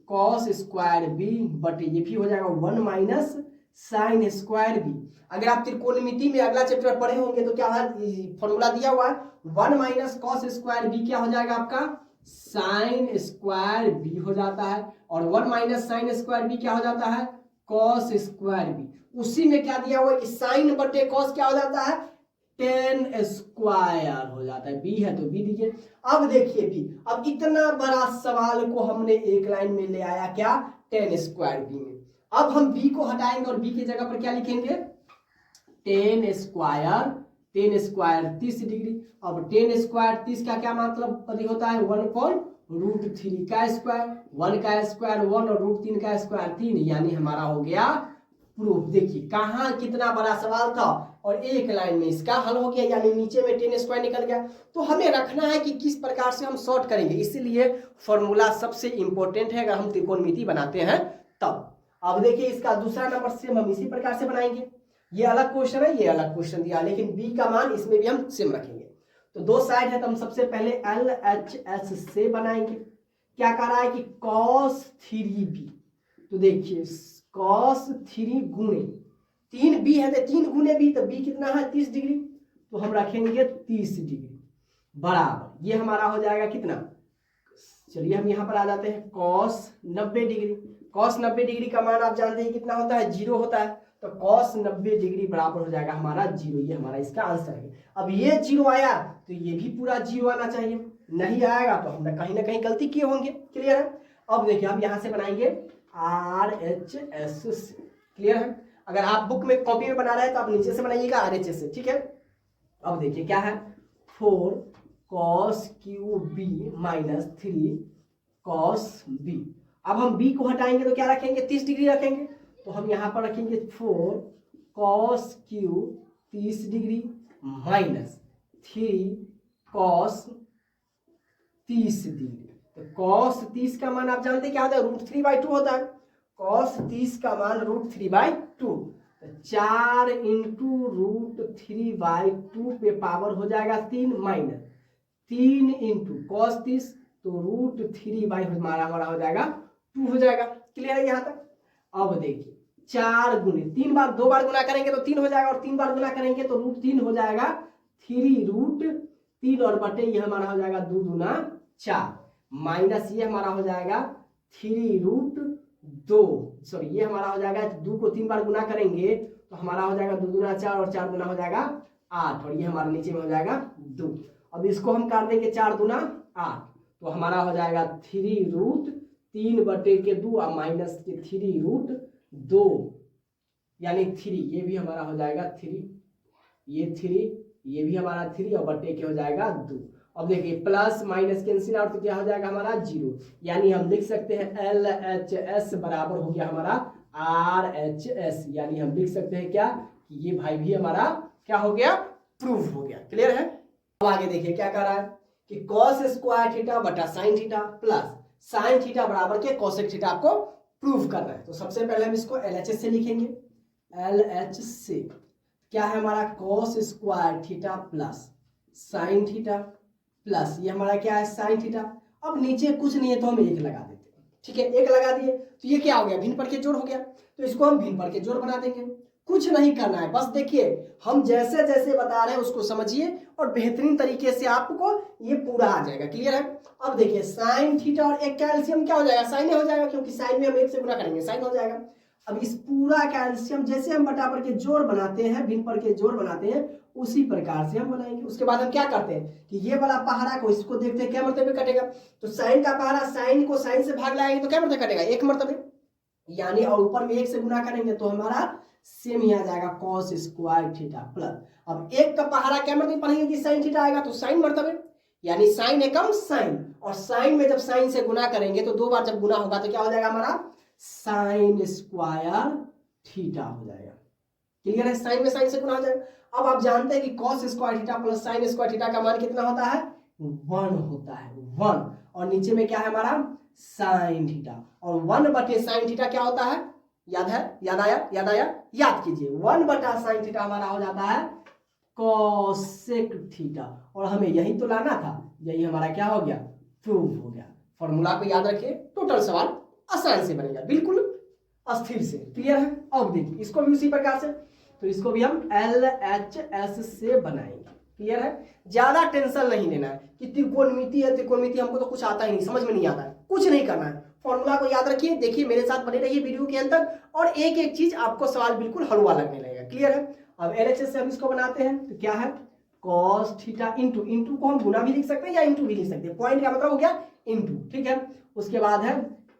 कॉस स्क्वायर बी बटे ये भी हो जाएगा 1 माइनस साइन स्क्वायर बी। अगर आप त्रिकोणमिति में अगला चैप्टर पढ़े होंगे तो क्या है, फॉर्मूला दिया हुआ है 1 माइनस कॉस स्क्वायर बी क्या हो जाएगा आपका साइन स्क्वायर बी हो जाता है, और 1 माइनस साइन स्क्वायर बी क्या हो जाता है कॉस स्क्वायर बी। उसी में क्या दिया हुआ है कि साइन बटे कॉस क्या हो जाता है टेन स्क्वायर हो जाता है। बी है तो बी दीजिए। अब देखिए बी, अब इतना बड़ा सवाल को हमने एक लाइन में ले आया क्या टेन स्क्वायर बी में। अब हम बी को हटाएंगे और बी की जगह पर क्या लिखेंगे टेन स्क्वायर 30 डिग्री। अब टेन स्क्वायर 30 का क्या मतलब अधिक होता है 1/√3 का स्क्वायर, 1 का स्क्वायर 1 और √3 का स्क्वायर 3, यानी हमारा हो गया प्रूफ। देखिए कहाँ कितना बड़ा सवाल था और एक लाइन में इसका हल हो गया, यानी नीचे में टेन स्क्वायर निकल गया। तो हमें रखना है कि किस प्रकार से हम सॉर्ट करेंगे, इसीलिए फॉर्मूला सबसे इंपॉर्टेंट है अगर हम त्रिकोणमिति बनाते हैं तब। अब देखिए इसका दूसरा नंबर सेम हम इसी प्रकार से बनाएंगे। ये अलग क्वेश्चन है, ये अलग क्वेश्चन दिया, लेकिन बी का मान इसमें भी हम सेम रखेंगे। तो दो साइड है तो हम सबसे पहले LHS से बनाएंगे। क्या कह रहा है कि cos 3b, तो देखिए cos 3 गुणे 3b है तो 3 गुणे b, तो b कितना है 30 डिग्री, तो हम रखेंगे 30 डिग्री बराबर ये हमारा हो जाएगा कितना, चलिए हम यहाँ पर आ जाते हैं cos 90 डिग्री। cos 90 डिग्री का मान आप जानते हैं कितना होता है 0 होता है, तो cos 90 डिग्री बराबर हो जाएगा हमारा 0। ये हमारा इसका आंसर है। अब ये 0 आया तो ये भी पूरा 0 आना चाहिए, नहीं आएगा तो हमने कहीं ना कहीं गलती किए होंगे। क्लियर है। अब देखिए हम यहाँ से बनाएंगे RHS से। क्लियर है। अगर आप बुक में कॉपी में बना रहे हैं तो आप नीचे से बनाइएगा RHS से, ठीक है। अब देखिए क्या है 4 cos QB minus 3 cos B। अब हम B को हटाएंगे तो क्या रखेंगे 30 डिग्री रखेंगे, तो हम यहाँ पर रखेंगे 4 cos Q 30 degree minus 3 cos 30 degree. तो cos 30 का मान आप जानते क्या होता है √3/2 होता है। cos 30 का मान √3/2, 4 × √3/2 पे पावर हो जाएगा 3 माइनस 3 × cos 30, तो √3 हमारा हो जाएगा 2 हो जाएगा। क्लियर है यहाँ तक। अब देखिए 4 गुने 3 बार 2 बार गुना करेंगे तो 3 हो जाएगा, और 3 बार गुना करेंगे तो √3 हो जाएगा 3 और बटे ये हमारा हो जाएगा 2 दूना 4 माइनस ये हमारा हो जाएगा 3√2, सॉरी ये हमारा हो जाएगा 2 को 3 बार गुना करेंगे तो हमारा हो जाएगा 2 दूना 4 और 4 गुना हो जाएगा 8, और ये हमारा नीचे में हो जाएगा 2। अब इसको हम काट देंगे 4 दूना 8, तो हमारा हो जाएगा 3√3 बटे के 2 और माइनस के 3√2, यानी 3, ये भी हमारा हो जाएगा 3, ये 3, ये भी हमारा 3 और बटे के हो जाएगा 2। अब देखिए प्लस माइनस कैंसिल आउट तो क्या हो जाएगा हमारा 0, यानी हम लिख सकते हैं LHS बराबर हो गया हमारा RHS, यानी हम लिख सकते हैं क्या कि ये भाई भी हमारा क्या हो गया प्रूफ हो गया। क्लियर है। अब आगे देखिए क्या कर रहा है कि cos स्क्वायर थीटा बटा sign theta plus sine theta बराबर के कोसेक थीटा आपको प्रूफ करना है। तो सबसे पहले हम इसको LHS से लिखेंगे। LHS से क्या है हमारा cos square theta plus sine theta plus ये हमारा क्या है साइन थीटा। अब नीचे कुछ नहीं है तो हम 1 लगा देते हैं, ठीक है। 1 लगा दिए तो ये क्या हो गया भिन्न पर के जोड़ हो गया, तो इसको हम भिन्न पर के जोड़ बना देंगे। कुछ नहीं करना है, बस देखिए हम जैसे जैसे बता रहे हैं उसको समझिए और बेहतरीन तरीके से आपको ये पूरा आ जाएगा। क्लियर है। अब देखिए साइन थीटा और एक कैल्शियम क्या हो जाएगा साइन हो जाएगा, क्योंकि साइन में हम 1 से गुना करेंगे साइन हो जाएगा। अब इस पूरा कैल्शियम जैसे हम बटा पर के जोड़ बनाते हैं भिन्न पर के जोड़ बनाते हैं उसी प्रकार से हम बनाएंगे। उसके बाद हम क्या करते हैं कि ये वाला पहाड़ा को इसको देखते हैं क्या मरतबे कटेगा, तो साइन का पहाड़ा साइन को साइन से भाग लाएंगे तो क्या मरतबे कटेगा 1 मरतबे, यानी और ऊपर में 1 से गुना करेंगे तो हमारा सेम ही आ जाएगा cos स्क्वायर थीटा प्लस। अब 1 का पहाड़ा क्या मरतबे पढ़ेंगे कि साइन थीटा आएगा तो साइन मरतबे, यानी साइन एकम साइन, और साइन में जब साइन से गुना करेंगे तो 2 बार जब गुना होगा तो क्या हो जाएगा हमारा साइन स्क्वायर थीटा हो जाएगा। क्लियर है। साइन में साइन से गुना हो जाएगा। अब आप जानते हैं कि cos square theta plus sine square theta का मान कितना होता है 1 होता है 1, और नीचे में क्या है हमारा साइन थीटा, और 1 बटे साइन थीटा क्या होता है याद है, याद आया याद कीजिए 1 बटा साइन थीटा हमारा हो जाता है कोसेक थीटा, और हमें यही तो लाना था, यही हमारा क्या हो गया, प्रूव हो गया। फॉर्मूला को याद रखिए, टोटल सवाल आसान से बनेगा, बिल्कुल अस्थिर से। क्लियर है? अब देखिए इसको भी उसी प्रकार से, तो इसको भी हम LHS से बनाएंगे। क्लियर है? ज्यादा टेंशन नहीं लेना है कि त्रिकोणमिति है, त्रिकोणमिति हमको तो कुछ आता ही नहीं, समझ में नहीं आता है, कुछ नहीं करना है। फॉर्मूला को याद रखिए, देखिए मेरे साथ बने रहिए वीडियो के अंदर, और एक एक चीज आपको सवाल बिल्कुल हलवा लगने लगेगा। क्लियर है? अब LHS से हम इसको बनाते हैं, तो क्या है, cos थीटा इंटू, इंटू को हम गुना भी लिख सकते हैं या इंटू भी लिख सकते हैं, पॉइंट का मतलब हो गया इंटू। ठीक है? उसके बाद है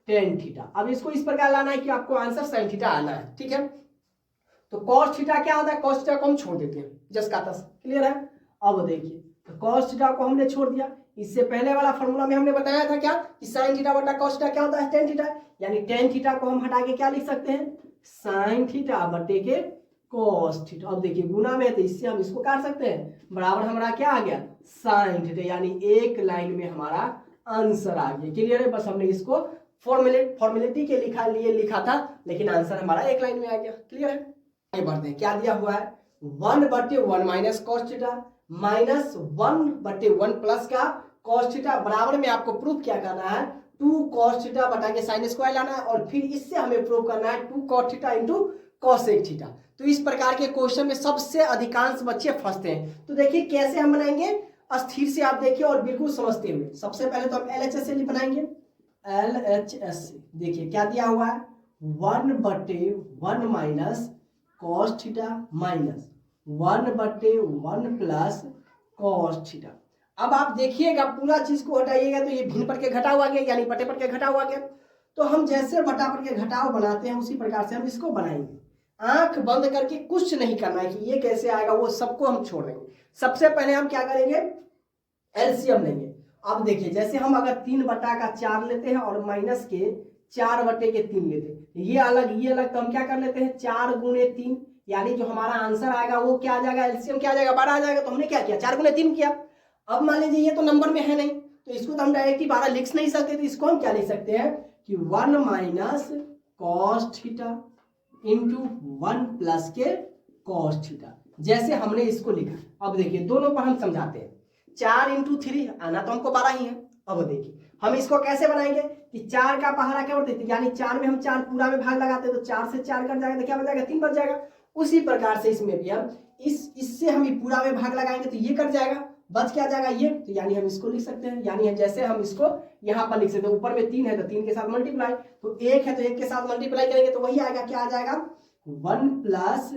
tan थीटा। अब इसको इस प्रकार लाना है कि आपको आंसर sin थीटा आना है। ठीक है? तो cos थीटा क्या होता है, cos थीटा को हम छोड़ देते हैं, जस का तस। क्लियर है? अब देखिए, तो cos थीटा को हमने छोड़ दिया। इससे पहले वाला फॉर्मूला में हमने बताया था क्या, कि sin थीटा बटा cos थीटा क्या होता है, tan थीटा। यानी tan थीटा को हम हटा के क्या लिख सकते हैं, sin थीटा बटे के cos थीटा। अब देखिए गुना में है तो इससे हम इसको काट सकते हैं, बराबर हमारा क्या आ गया, sin थीटा, यानी एक लाइन में हमारा आंसर आ गया। क्लियर है? बस हमने इसको फॉर्मेलिटी के लिए लिखा था, लेकिन आंसर हमारा एक लाइन में आ गया। क्लियर है? आगे बढ़ते हैं, क्या दिया हुआ है, 1/1 minus cos theta minus 1/1 plus का cos थीटा, बराबर में आपको प्रूफ क्या करना है, 2 cos थीटा बटा के sin स्क्वायर लाना है, और फिर इससे हमें प्रूव करना है 2 cos theta into cosec theta. तो इस प्रकार के क्वेश्चन में सबसे अधिकांश बच्चे फंसते हैं। तो देखिए कैसे हम बनाएंगे, अस्थिर से आप देखिए और बिल्कुल समझते हुए। सबसे पहले तो हम LHS से बनाएंगे, LHS से देखिए क्या दिया हुआ है, 1/1 minus cos theta minus 1/1 plus cos theta. अब आप देखिएगा पूरा चीज को हटाइएगा तो ये भिन्न पर के घटा हुआ गया, यानी बटे पर के घटा हुआ गया। तो हम जैसे बटा पर के घटाव बनाते हैं उसी प्रकार से हम इसको बनाएंगे। आंख बंद करके कुछ नहीं करना है कि ये कैसे आएगा, वो सबको हम छोड़ देंगे। सबसे पहले हम क्या करेंगे, एलसीएम लेंगे। अब देखिए जैसे हम अगर 3/4 लेते हैं और माइनस के 4/3 लेते हैं, ये अलग, तो हम क्या कर लेते हैं 4 गुणे 3, यानी जो हमारा आंसर आएगा वो क्या आ जाएगा, एलसीएम क्या आ जाएगा, 12 आ जाएगा। तो हमने क्या किया, 4 गुणे 3 किया। अब मान लीजिए ये तो नंबर में है नहीं, तो इसको तो हम डायरेक्टली 12 लिख नहीं सकते, तो इसको हम क्या लिख सकते हैं कि 1 minus cos theta into 1 plus के cos थीटा, जैसे हमने इसको लिखा। अब देखिए दोनों पर हम समझाते हैं, 4 इंटू 3 आना तो हमको 12 ही है। अब देखिए हम इसको कैसे बनाएंगे कि 4 का पहाड़ा क्या होता है, यानी 4 में हम 4 पूरा में भाग लगाते हैं, तो 4 से 4 कट जाएगा तो क्या बच जाएगा, 3 बच जाएगा। उसी प्रकार से इसमें भी हम इससे हम पूरा में भाग लगाएंगे तो ये कट जाएगा, बच क्या जाएगा ये, तो यानी हम इसको लिख सकते हैं, यानी हम जैसे हम इसको यहाँ पर लिख सकते हैं, ऊपर में 3 है तो 3 के साथ मल्टीप्लाई, तो 1 है तो 1 के साथ मल्टीप्लाई करेंगे तो वही आएगा, क्या आ जाएगा 1 प्लस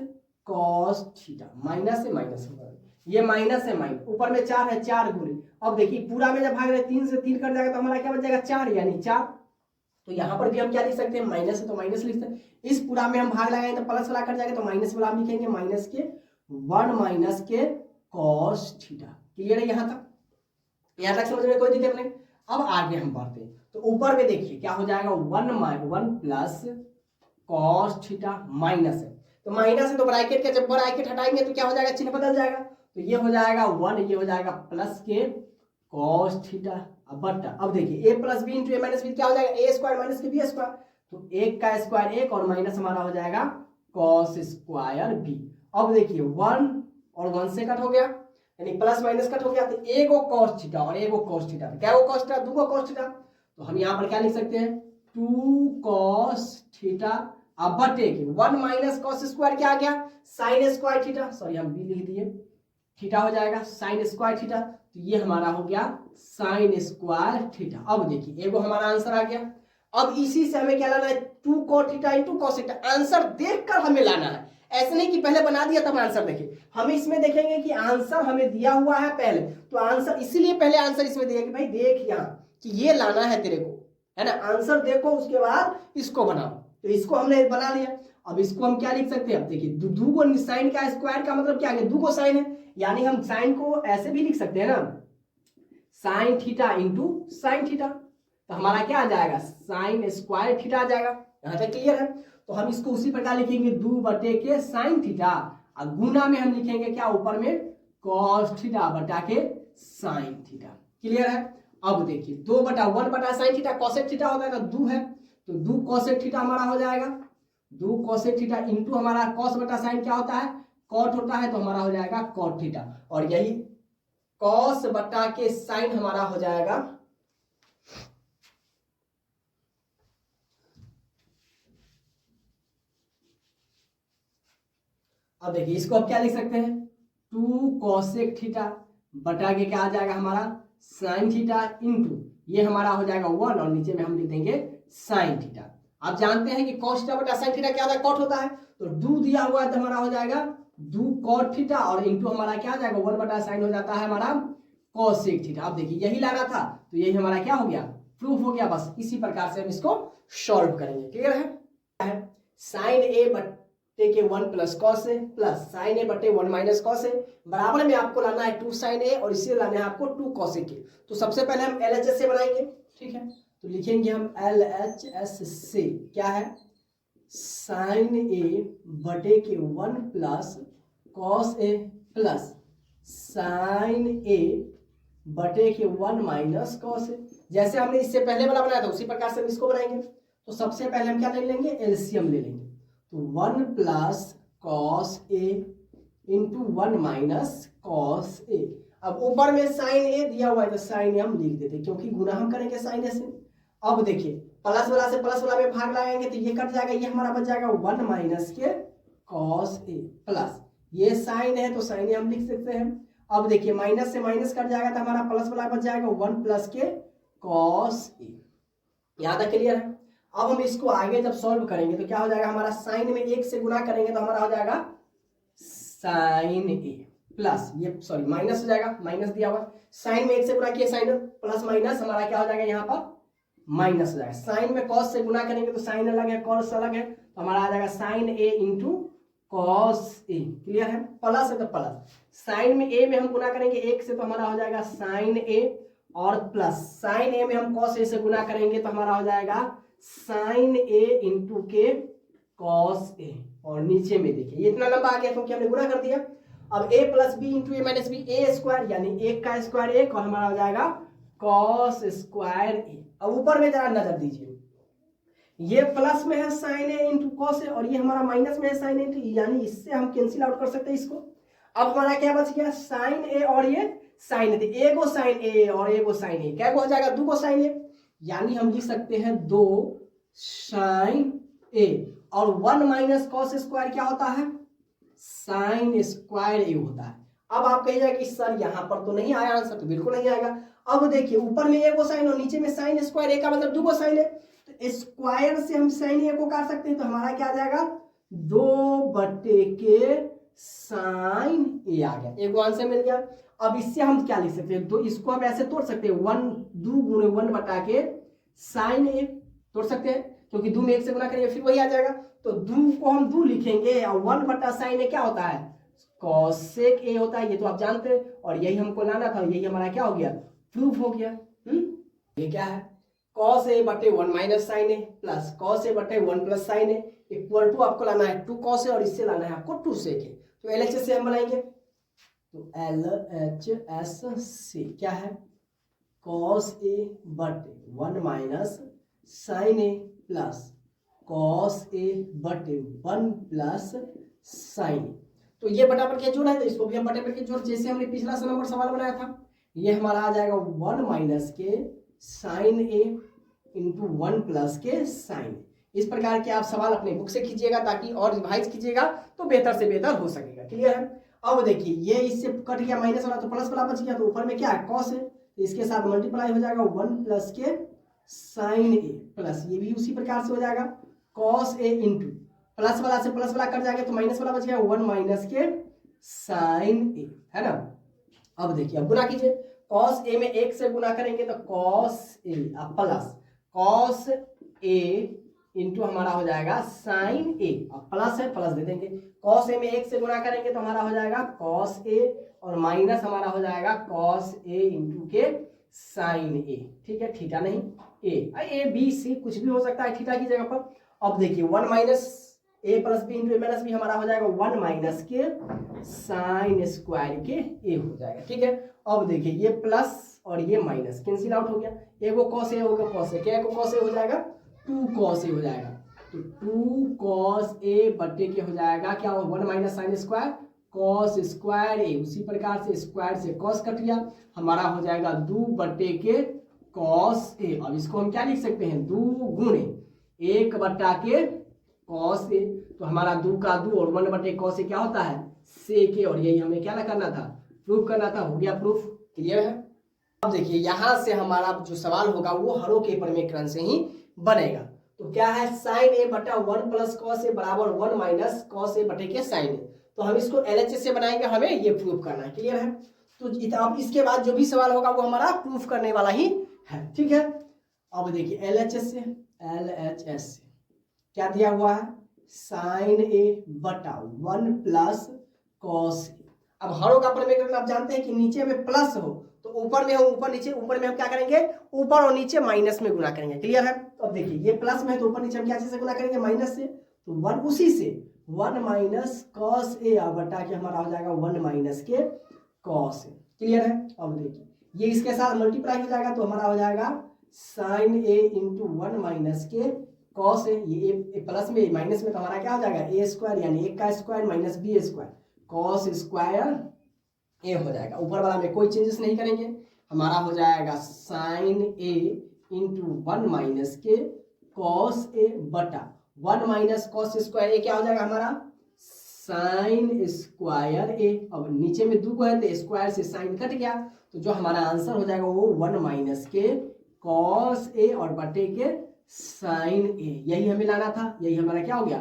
cos थीटा, माइनस से माइनस होगा, ये माइनस है माइनस, ऊपर में 4 है 4 गुणे। अब देखिए पूरा में जब भाग रहे 3 से 3 कट जाएगा तो हमारा क्या बच जाएगा 4, यानी 4। तो यहाँ पर भी हम क्या लिख सकते हैं, माइनस है तो माइनस लिख सकते हैं। इस पूरा में हम भाग लगाएंगे तो प्लस वाला कट जाएगा, तो माइनस वाला हम लिखेंगे माइनस के 1 माइनस के cos थीटा। क्लियर है यहाँ तक? यहाँ तक समझ में कोई दिक्कत नहीं। अब आगे हम बढ़ते हैं, तो ऊपर में देखिए क्या हो जाएगा, 1 प्लस cos थीटा माइनस है, तो माइनस है तो ब्रैकेट के जब ब्रैकेट हटाएंगे तो क्या हो जाएगा, चिन्ह बदल जाएगा, तो ये हो जाएगा 1, ये हो जाएगा प्लस के cos थीटा बटा। अब देखिए a plus B into A minus B क्या हो जाएगा, ए स्क्वायर माइनस के बी स्क्वायर, तो 1 का स्क्वायर 1 और माइनस हमारा हो जाएगा cos स्क्वायर बी। अब देखिए 1 और 1 से कट हो गया, यानी प्लस माइनस कट हो गया, तो एगो cos थीटा और एगो cos थीटा, क्या वो cos थीटा, 2 को cos थीटा, तो हम यहाँ पर क्या लिख सकते हैं 2 cos थीटा अब बटे के 1 माइनस cos स्क्वायर क्या आ गया, sin स्क्वायर थीटा, सॉरी हम बी लिख दिए, थीटा हो जाएगा sin स्क्वायर थीटा, तो ये हमारा हो गया sin स्क्वायर थीटा। अब देखिए एगो हमारा आंसर आ गया। अब इसी से हमें क्या लाना है, 2 cos theta into cos theta, answer देखकर हमें लाना है, ऐसे नहीं कि पहले बना दिया तब आंसर देखें। हम इसमें देखेंगे कि आंसर हमें दिया हुआ है पहले, तो आंसर इसीलिए पहले आंसर इसमें दिया कि भाई देख यहाँ कि ये लाना है तेरे को, है ना, आंसर देखो उसके बाद इसको बनाओ। तो इसको हमने बना लिया, अब इसको हम क्या लिख सकते हैं, अब देखिए 2 को साइन का स्क्वायर का मतलब क्या है, 2 को साइन है, यानी हम साइन को ऐसे भी लिख सकते हैं ना, sine theta into sine theta, तो हमारा क्या आ जाएगा साइन स्क्वायर थीटा आ जाएगा। यहाँ तक क्लियर है? तो हम इसको उसी प्रकार लिखेंगे 2 बटे के साइन थीटा, और गुना में हम लिखेंगे क्या, ऊपर में cos थीटा बटा के साइन थीटा। क्लियर है? अब देखिए 2/1 बटा साइन थीटा cosec थीटा होगा ना, 2 है तो 2 cosec थीटा हमारा हो जाएगा, 2 cosec थीटा इंटू हमारा cos बटा साइन क्या होता है, cot होता है, तो हमारा हो जाएगा cot थीटा, और यही कॉस बटा के साइन हमारा हो जाएगा अब देखिए इसको अब क्या लिख सकते हैं 2 कॉसेक थीटा बटा के क्या आ जाएगा हमारा साइन थीटा इंटू ये हमारा हो जाएगा 1 और नीचे में हम लिख देंगे साइन थीटा। आप जानते हैं कि कॉस थीटा बटा साइन थीटा क्या होता है कॉट होता है तो 2 दिया हुआ है तो हमारा हो जाएगा 2 कॉट थीटा और इंटू हमारा क्या आ जाएगा 1 बटा साइन हो जाता है हमारा कॉसेक थीटा। अब देखिए यही लाना था तो यही हमारा क्या हो गया प्रूफ हो गया। बस इसी प्रकार से हम इसको सॉल्व करेंगे। क्लियर है साइन ए बटे के 1 प्लस कॉस ए प्लस साइन ए बटे 1 माइनस कॉस ए बराबर में आपको लाना है 2 साइन ए और इसे लाना है आपको 2 कॉस ए के। तो सबसे पहले हम LHS से बनाएंगे। ठीक है तो लिखेंगे हम LHS से क्या है साइन ए बटे के 1 प्लस कॉस ए प्लस साइन ए बटे के 1 माइनस कॉस ए। जैसे हमने इससे पहले वाला बनाया था उसी प्रकार से हम इसको बनाएंगे। तो सबसे पहले हम क्या ले लेंगे एलसीएम ले लेंगे तो 1 plus cos A into 1 minus cos A. अब ऊपर में साइन ए दिया हुआ है तो साइन ए हम लिख देते क्योंकि गुना हम करेंगे साइन ए से। अब देखिए प्लस वाला से प्लस वाला में भाग लगाएंगे तो ये कट जाएगा ये हमारा बच जाएगा 1 माइनस के कॉस ए प्लस ये साइन है तो साइन ए हम लिख सकते हैं। अब देखिए माइनस से माइनस कट जाएगा तो हमारा प्लस वाला बच जाएगा 1 प्लस के कॉस ए। यहाँ तक क्लियर है। अब हम इसको आगे जब सॉल्व करेंगे तो क्या हो जाएगा हमारा साइन में 1 से गुना करेंगे तो हमारा हो जाएगा साइन ए प्लस ये सॉरी माइनस हो जाएगा माइनस दिया हुआ साइन में 1 से गुना किया साइन प्लस माइनस हमारा क्या हो जाएगा यहाँ पर माइनस हो जाएगा। साइन में कॉस से गुना करेंगे तो साइन अलग है कॉस अलग है तो हमारा आ जाएगा sign A into cos A. Clear है प्लस है तो प्लस साइन में ए में हम गुना करेंगे 1 से तो हमारा हो जाएगा साइन ए और प्लस साइन ए में हम कॉस ए से गुना करेंगे तो हमारा हो जाएगा साइन ए इंटू के कॉस ए और नीचे में देखिए ये इतना लंबा आ गया क्योंकि हमने गुना कर दिया। अब a plus B into A minus B A square यानी 1 का स्क्वायर 1 और हमारा हो जाएगा कॉस स्क्वायर ए। अब ऊपर में जरा नजर दीजिए ये प्लस में है sign A into cos A और ये हमारा माइनस में है साइन ए यानी इससे हम कैंसिल आउट कर सकते हैं इसको। अब हमारा क्या बच गया साइन ए और ये साइन ए एगो साइन ए और एगो साइन ए क्या हो जाएगा 2 साइन ए यानी हम लिख सकते हैं 2 साइन ए और 1 माइनस कॉस स्क्वायर क्या होता है साइन स्क्वायर ए होता है। अब आप कहिएगा कि सर यहाँ पर तो नहीं आया आंसर तो बिल्कुल नहीं आएगा। अब देखिए ऊपर में एगो साइन और नीचे में साइन स्क्वायर ए का मतलब 2 साइन है तो स्क्वायर से हम साइन ए को काट सकते हैं तो हमारा क्या आ जाएगा 2 बटे के साइन ए आ गया एगो आंसर मिल गया। अब इससे हम क्या लिख सकते हैं तो इसको हम ऐसे तोड़ सकते हैं 1 2 गुणे 1 बटा के साइन ए तोड़ सकते हैं क्योंकि 2 में 1 से गुना करेंगे फिर वही आ जाएगा तो 2 को हम 2 लिखेंगे और 1 बटा साइन ए क्या होता है कॉसेक ए होता है ये तो आप जानते हैं और यही हमको लाना था यही हमारा क्या हो गया प्रूफ हो गया। ये क्या है कॉस ए बटे 1 minus sine A plus cos A बटे 1 plus sine A equal to आपको लाना है 2 कॉस ए और इससे लाना है आपको 2 सेक ए। तो LHS से हम बनाएंगे तो LHS से क्या है कॉस ए बटे 1 minus sine A plus cos A बटे 1 प्लस साइन। तो ये बटाबर के जोड़ है तो इसको भी हम बटाबर के जोड़ जैसे हमने पिछला नंबर सवाल बनाया था ये हमारा आ जाएगा 1 माइनस के साइन ए इंटू 1 प्लस के साइन। इस प्रकार के आप सवाल अपने बुक से कीजिएगा ताकि और रिवाइज कीजिएगा तो बेहतर से बेहतर हो सकेगा। क्लियर है। अब देखिए ये इससे कट गया माइनस वाला तो प्लस वाला बच गया तो ऊपर में क्या है कॉस है तो इसके साथ मल्टीप्लाई हो जाएगा 1 प्लस के साइन ए प्लस ये भी उसी प्रकार से हो जाएगा कॉस ए इंटू प्लस वाला से प्लस वाला कट जाएगा तो माइनस वाला बच गया 1 माइनस के साइन ए है ना। अब देखिए अब गुना कीजिए कॉस ए में 1 से गुना करेंगे तो cos A plus cos A into हमारा हो जाएगा साइन ए अब प्लस है प्लस दे देंगे कॉस ए में 1 से गुना करेंगे तो हमारा हो जाएगा कॉस ए और माइनस हमारा हो जाएगा कॉस ए इंटू के साइन ए। ठीक है थीटा नहीं ए बी सी कुछ भी हो सकता है थीटा की जगह पर। अब देखिए 1 minus A plus B into A minus B हमारा हो जाएगा 1 माइनस के साइन स्क्वायर के ए हो जाएगा। ठीक है। अब देखिए ये प्लस और ये माइनस कैंसिल आउट हो गया एगो कॉस ए होगा कॉस ए क्या कॉस ए हो जाएगा 2 कॉस ए हो जाएगा तो 2 कॉस ए बटे के हो जाएगा क्या 1 minus sine square cos square A, उसी प्रकार से स्क्वायर से कॉस कट गया, हमारा हो जाएगा 2/के कॉस ए। अब इसको हम क्या लिख सकते हैं, 2 गुणे 1/के कॉस ए, तो हमारा 2 का 2 और 1/के कॉस ए क्या होता है, सेक ए, और यही हमें क्या करना था, प्रूफ करना था। हो गया प्रूफ, क्लियर है। अब देखिए यहाँ से हमारा जो सवाल होगा वो हरों के परिमेकरण से ही बनेगा। तो क्या है, साइन ए बटा 1 प्लस कॉस ए बराबर 1 माइनस कॉस ए बटे के साइन ए। तो हम इसको LHS से बनाएंगे, हमें ये प्रूफ करना है, क्लियर है। तो अब इसके बाद जो भी सवाल होगा वो हमारा प्रूफ करने वाला ही है, ठीक है। अब देखिए LHS से क्या दिया हुआ है, साइन ए बटा 1 प्लस कॉस ए। अब हरों का परिमेकरण आप जानते हैं कि नीचे में प्लस हो तो ऊपर में हम ऊपर में हम क्या करेंगे, ऊपर और नीचे माइनस में गुना करेंगे, क्लियर है। तो अब देखिए ये प्लस में है तो ऊपर नीचे हम क्या चीज से गुना करेंगे, माइनस से, तो 1 उसी से 1 माइनस कॉस ए बटा के हमारा हो जाएगा 1 माइनस के कॉस ए, क्लियर है। अब देखिए ये इसके साथ मल्टीप्लाई हो जाएगा तो हमारा हो जाएगा साइन ए इंटू 1 माइनस के कॉस ए, ये प्लस में माइनस में तो हमारा क्या हो जाएगा ए स्क्वायर, यानी 1 का square minus b square cos square A हो जाएगा। ऊपर वाला में कोई चेंजेस नहीं करेंगे, हमारा हो जाएगा साइन ए इंटू 1 माइनस के कॉस ए बटा 1 माइनस कॉस स्क्वायर ए क्या हो जाएगा हमारा, साइन स्क्वायर ए। अब नीचे में 2 है तो स्क्वायर से साइन कट गया, तो जो हमारा आंसर हो जाएगा वो 1 माइनस के कॉस ए और बटे के साइन ए, यही हमें लाना था, यही हमारा क्या हो गया,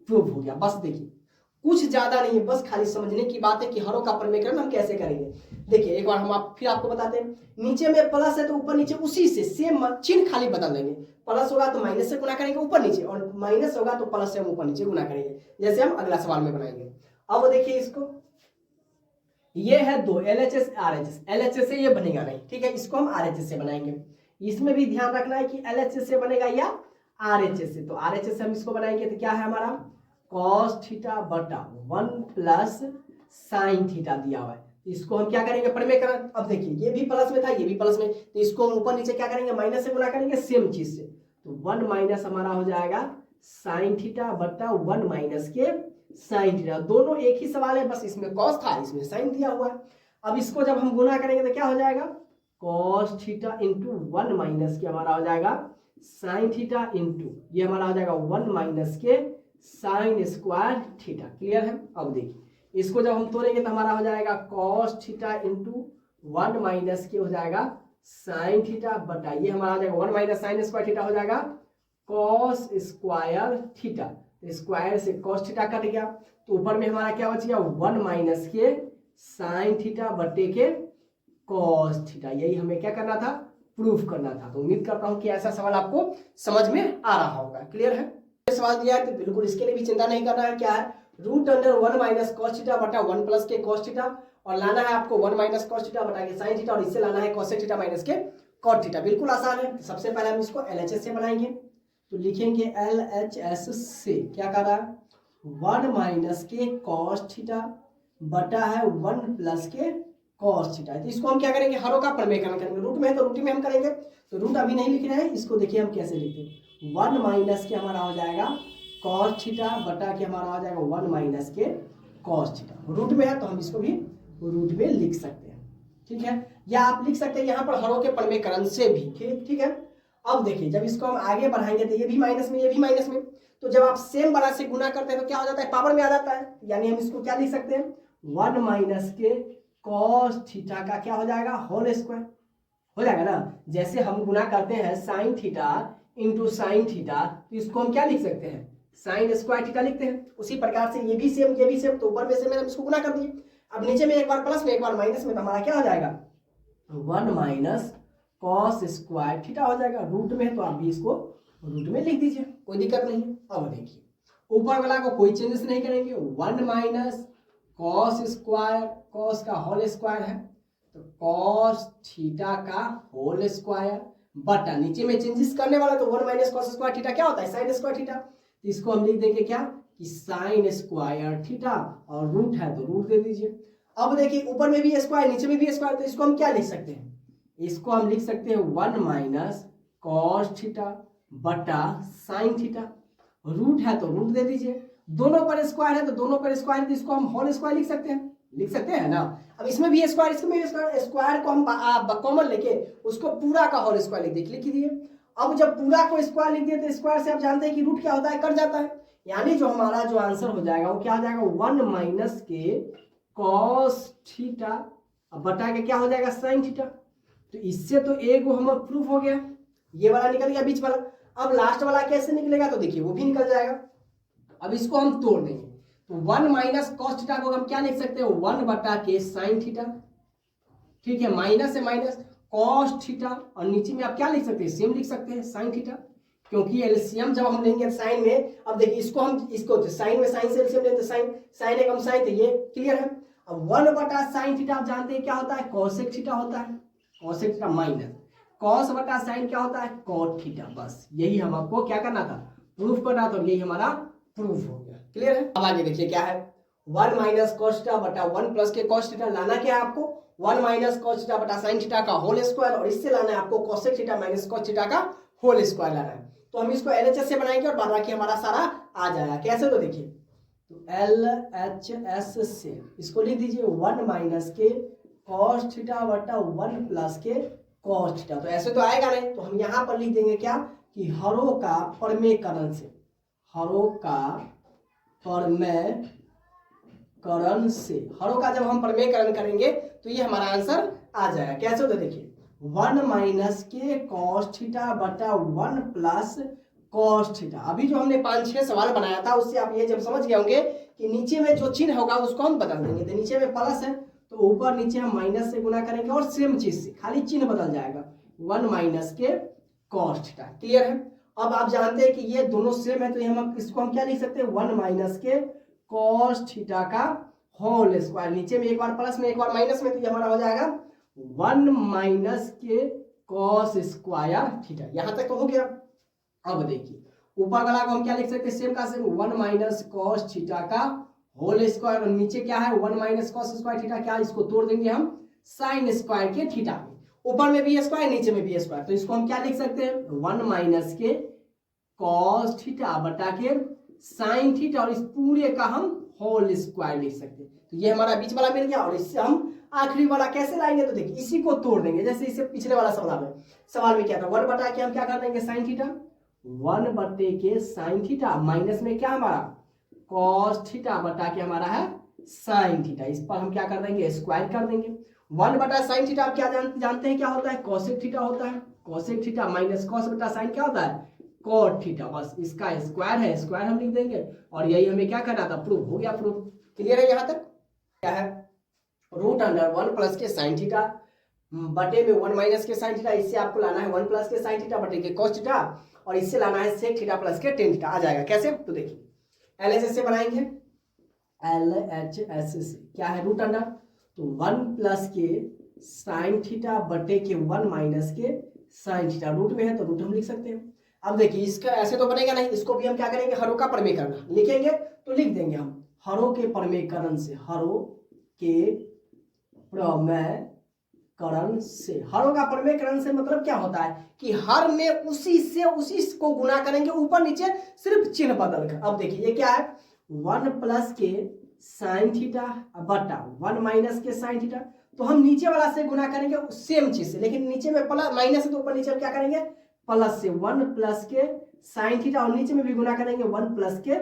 प्रूफ हो गया। बस देखिए कुछ ज्यादा नहीं है, बस खाली समझने की बात है कि हरों का परिमेकरण हम कैसे करेंगे। देखिए एक बार हम फिर आपको बताते हैं, नीचे में प्लस है तो ऊपर नीचे उसी से सेम चिन्ह खाली बदल देंगे, प्लस होगा तो माइनस से गुना करेंगे ऊपर नीचे, और माइनस होगा तो प्लस से हम ऊपर नीचे गुना करेंगे, जैसे हम अगला सवाल में बनाएंगे। अब देखिए इसको, ये है 2 LHS LHS से ये बनेगा नहीं, ठीक है, इसको हम RHS से बनाएंगे। इसमें भी ध्यान रखना है कि LHS से बनेगा या RHS से। तो RHS से हम इसको बनाएंगे तो क्या है हमारा, कॉस थीटा बटा 1 प्लस साइन थीटा दिया हुआ है, इसको हम क्या करेंगे, परिमेकरण। अब देखिए ये भी प्लस में था, ये भी प्लस में, तो इसको हम ऊपर नीचे क्या करेंगे, माइनस से गुना करेंगे सेम चीज से, तो 1 माइनस हमारा हो जाएगा साइन थीटा बटा 1 माइनस के साइन थीटा। दोनों एक ही सवाल है, बस इसमें कॉस था, इसमें साइन दिया हुआ है। अब इसको जब हम गुना करेंगे तो क्या हो जाएगा, कॉस थीटा इंटू 1 माइनस के हमारा हो जाएगा साइन थीटा इंटू ये हमारा हो जाएगा 1 माइनस के साइन स्क्वायर थीटा, क्लियर है। अब देखिए इसको जब हम तोड़ेंगे तो हमारा हो जाएगा कॉस थीटा इंटू 1 माइनस के हो जाएगा साइन थीटा बटा ये हमारा हो जाएगा 1 माइनस साइन स्क्वायर थीटा हो जाएगा कॉस स्क्वायर थीटा, स्क्वायर से कॉस थीटा कट गया, तो ऊपर में हमारा क्या बच गया, 1 माइनस के साइन थीटा बटे के कॉस थीटा। यही हमें क्या करना था, प्रूफ करना था। तो उम्मीद करता हूं कि ऐसा सवाल आपको समझ में आ रहा होगा, क्लियर है। सवाल दिया है तो बिल्कुल इसके लिए भी चिंता नहीं करना है, क्या है, root under 1 minus cos theta बटा 1 प्लस के कॉस थीटा, और लाना है आपको 1 माइनस कॉस थीटा बटा के साइन थीटा, और इससे लाना है कॉसेक थीटा माइनस के कॉट थीटा। बिल्कुल आसान है। सबसे पहले हम इसको LHS से बनाएंगे, तो लिखेंगे LHS से क्या कर रहा है, 1 माइनस के कॉस थीटा बटा है 1 प्लस के कॉस थीटा। तो इसको हम क्या करेंगे, हरों का परिमेकरण करेंगे, रूट में है तो रूट में हम करेंगे, तो रूट अभी नहीं लिख रहे हैं, इसको देखिए हम कैसे लिखते हैं, 1 माइनस के हमारा हो जाएगा कॉस थीटा बटा के हमारा हो जाएगा 1 माइनस के कॉस थीटा। रूट में है तो हम इसको भी रूट में लिख सकते हैं, ठीक है, या आप लिख सकते हैं यहाँ पर हरों के परिमेकरण से भी, ठीक है। अब देखिए जब इसको हम आगे बढ़ाएंगे तो ये भी माइनस में, ये भी माइनस में, तो जब आप सेम बड़ा से गुना करते हैं तो क्या हो जाता है, पावर में आ जाता है, यानी हम इसको क्या लिख सकते हैं, 1 माइनस के कॉस थीटा का क्या हो जाएगा, होल स्क्वायर हो जाएगा ना। जैसे हम गुना करते हैं sine theta into sine theta, तो इसको हम क्या लिख सकते हैं, साइन स्क्वायर थीटा लिखते हैं। उसी प्रकार से ये भी सेम, ये भी सेम, तो ऊपर में से मैंने इसको गुना कर दिए, अब नीचे में एक बार प्लस में एक बार माइनस में, तो हमारा क्या हो जाएगा, 1 माइनस कॉस स्क्वायर थीटा हो जाएगा। रूट में तो आप भी इसको रूट में लिख दीजिए, कोई दिक्कत नहीं है। अब देखिए ऊपर वाला को कोई चेंजेस नहीं करेंगे, 1 माइनस कॉस स्क्वायर, कॉस का होल स्क्वायर है तो कॉस थीटा का होल स्क्वायर बटा नीचे में चेंजेस करने वाला तो 1 माइनस कॉस स्क्वायर थीटा क्या होता है, साइन स्क्वायर थीटा। तो इसको हम लिख देंगे क्या कि साइन स्क्वायर थीटा, और रूट है तो रूट दे दीजिए। अब देखिए ऊपर में भी स्क्वायर नीचे में भी स्क्वायर, तो इसको हम क्या लिख सकते हैं, इसको हम लिख सकते हैं 1 माइनस कॉस थीटा बटा साइन थीटा, रूट है तो रूट दे दीजिए। दोनों पर स्क्वायर है तो दोनों पर स्क्वायर, तो इसको हम होल स्क्वायर लिख सकते हैं ना। अब इसमें भी स्क्वायर, इसमें भी स्क्वायर, स्क्वायर को हम कॉमन लेके उसको पूरा का होल स्क्वायर लिख दिए। अब जब पूरा को स्क्वायर लिख दिए तो स्क्वायर से आप जानते हैं कि रूट क्या होता है, कट जाता है। यानी जो हमारा जो आंसर हो जाएगा वो क्या हो जाएगा, 1 माइनस के कॉस थीटा बटा के क्या हो जाएगा, साइन थीटा। तो इससे तो एक वो हमारा प्रूफ हो गया, ये वाला निकल गया बीच वाला। अब लास्ट वाला कैसे निकलेगा, तो देखिए वो भी निकल जाएगा। अब इसको हम तोड़ देंगे तो 1 माइनस कॉस थीटा को हम क्या लिख सकते हैं, 1 बटा के साइन थीटा। ठीक है, माइनस से माइनस कॉस थीटा, और नीचे में आप क्या लिख सकते हैं, सेम लिख सकते हैं साइन थीटा, क्योंकि एलसीएम जब हम लेंगे साइन में, अब देखिए इसको साइन में साइन से एलसीएम लेते साइन एकम साइन, तो ये क्लियर है। अब 1 बटा साइन थीटा आप जानते हैं क्या होता है, कोसेक थीटा होता है, कोसेक थीटा माइनस कॉस बटा साइन क्या होता है, कॉट थीटा। बस यही हम आपको क्या करना था, प्रूफ करना था, और यही हमारा प्रूफ हो गया। क्लियर है। अब आगे देखिए क्या है, 1 माइनस कॉस थीटा बटा 1 प्लस के कॉस थीटा, लाना क्या है आपको, 1 माइनस कॉस थीटा बटा साइन थीटा का होल स्क्वायर, और इससे लाना है आपको cosec theta minus cos theta का होल स्क्वायर लाना है। तो हम इसको एलएचएस से बनाएंगे और बाद बाकी हमारा सारा आ जाएगा। कैसे, तो देखिए, तो एलएचएस से इसको लिख दीजिए 1 माइनस के कॉस थीटा बटा 1 प्लस के कॉस थीटा। तो ऐसे तो आएगा नहीं, तो हम यहाँ पर लिख देंगे क्या, कि हरों का परमेकरण से, हरों का परमेकरण से, हरों का जब हम परमेकरण करेंगे तो ये हमारा आंसर आ जाएगा। कैसे, तो देखिए 1 माइनस के कॉस थीटा बटा 1 प्लस कॉस थीटा। अभी जो हमने 5-6 सवाल बनाया था उससे आप ये जब समझ गए होंगे कि नीचे में जो चिन्ह होगा उसको हम बदल देंगे। तो नीचे में प्लस है तो ऊपर नीचे हम माइनस से गुना करेंगे, और सेम चीज से खाली चिन्ह बदल जाएगा, 1 माइनस के कॉस थीटा। क्लियर है। अब आप जानते हैं कि ये दोनों सेम है, तो हम इसको हम क्या लिख सकते हैं, 1 माइनस के कॉस थीटा का होल स्क्वायर, नीचे में एक बार प्लस में एक बार माइनस में, तो ये हमारा हो जाएगा 1 माइनस के कॉस स्क्वायर थीटा। यहां तक तो हो गया। अब देखिए ऊपर वाला को हम क्या लिख सकते हैं, सेम का सेम 1 माइनस कॉस थीटा का होल स्क्वायर, और नीचे क्या है 1 माइनस कॉस स्क्वायर थीटा, क्या इसको तोड़ देंगे हम साइन स्क्वायर के थीटा में, ऊपर में भी स्क्वायर नीचे में भी स्क्वायर, तो इसको हम क्या लिख सकते हैं, 1 माइनस के कॉस थीटा बटा के साइन थीटा, और इस पूरे का हम होल स्क्वायर लिख सकते हैं। तो ये हमारा बीच वाला मिल गया, और इससे हम आखिरी वाला कैसे लाएंगे, तो देखिए इसी को तोड़ देंगे, जैसे इसे पिछले वाला सवाल में क्या था, 1 बटा के हम क्या कर देंगे साइन थीटा, 1 बटे के साइन थीटा, माइनस में क्या हमारा कॉस थीटा बटा के हमारा है साइन थीटा, इस पर हम क्या कर देंगे स्क्वायर कर देंगे। 1 बटा साइन थीटा आप क्या जानते हैं क्या होता है, कोसेक थीटा होता है, कोसेक थीटा माइनस कॉस बटा साइन क्या होता है, कॉट थीटा। बस इसका स्क्वायर है, स्क्वायर हम लिख देंगे, और यही हमें क्या करना था, प्रूफ हो गया, प्रूफ। क्लियर है। यहाँ तक क्या है, रूट अंडर 1 प्लस के साइन थीटा बटे में 1 माइनस के साइन थीटा, इससे आपको लाना है 1 प्लस के साइन थीटा बटे के कॉस थीटा, और इससे लाना है सेक थीटा प्लस के टेन थीटा। आ जाएगा कैसे, तो देखिए एलएचएस से बनाएंगे, एलएचएस से क्या है रूट अंडर, तो 1 प्लस के साइन थीटा बटे के 1 माइनस के साइन थीटा, रूट में है तो रूट हम लिख सकते हैं। अब देखिए इसका ऐसे तो बनेगा नहीं, इसको भी हम क्या करेंगे, हरों का परमेकरण लिखेंगे, तो लिख देंगे हम हरों के परमेकरण से, हरों के परमेकरण से। हरों का परमेकरण से मतलब क्या होता है कि हर में उसी से उसी को गुणा करेंगे, ऊपर नीचे सिर्फ चिन्ह बदल कर। अब देखिए ये क्या है, 1 प्लस के साइन थीटा बटा 1 माइनस के साइन थीटा, तो हम नीचे वाला से गुणा करेंगे साम चीज से, लेकिन नीचे में प्लस माइनस है तो ऊपर नीचे हम क्या करेंगे प्लस से, 1 प्लस के साइन थीटा, और नीचे में भी गुणा करेंगे 1 प्लस के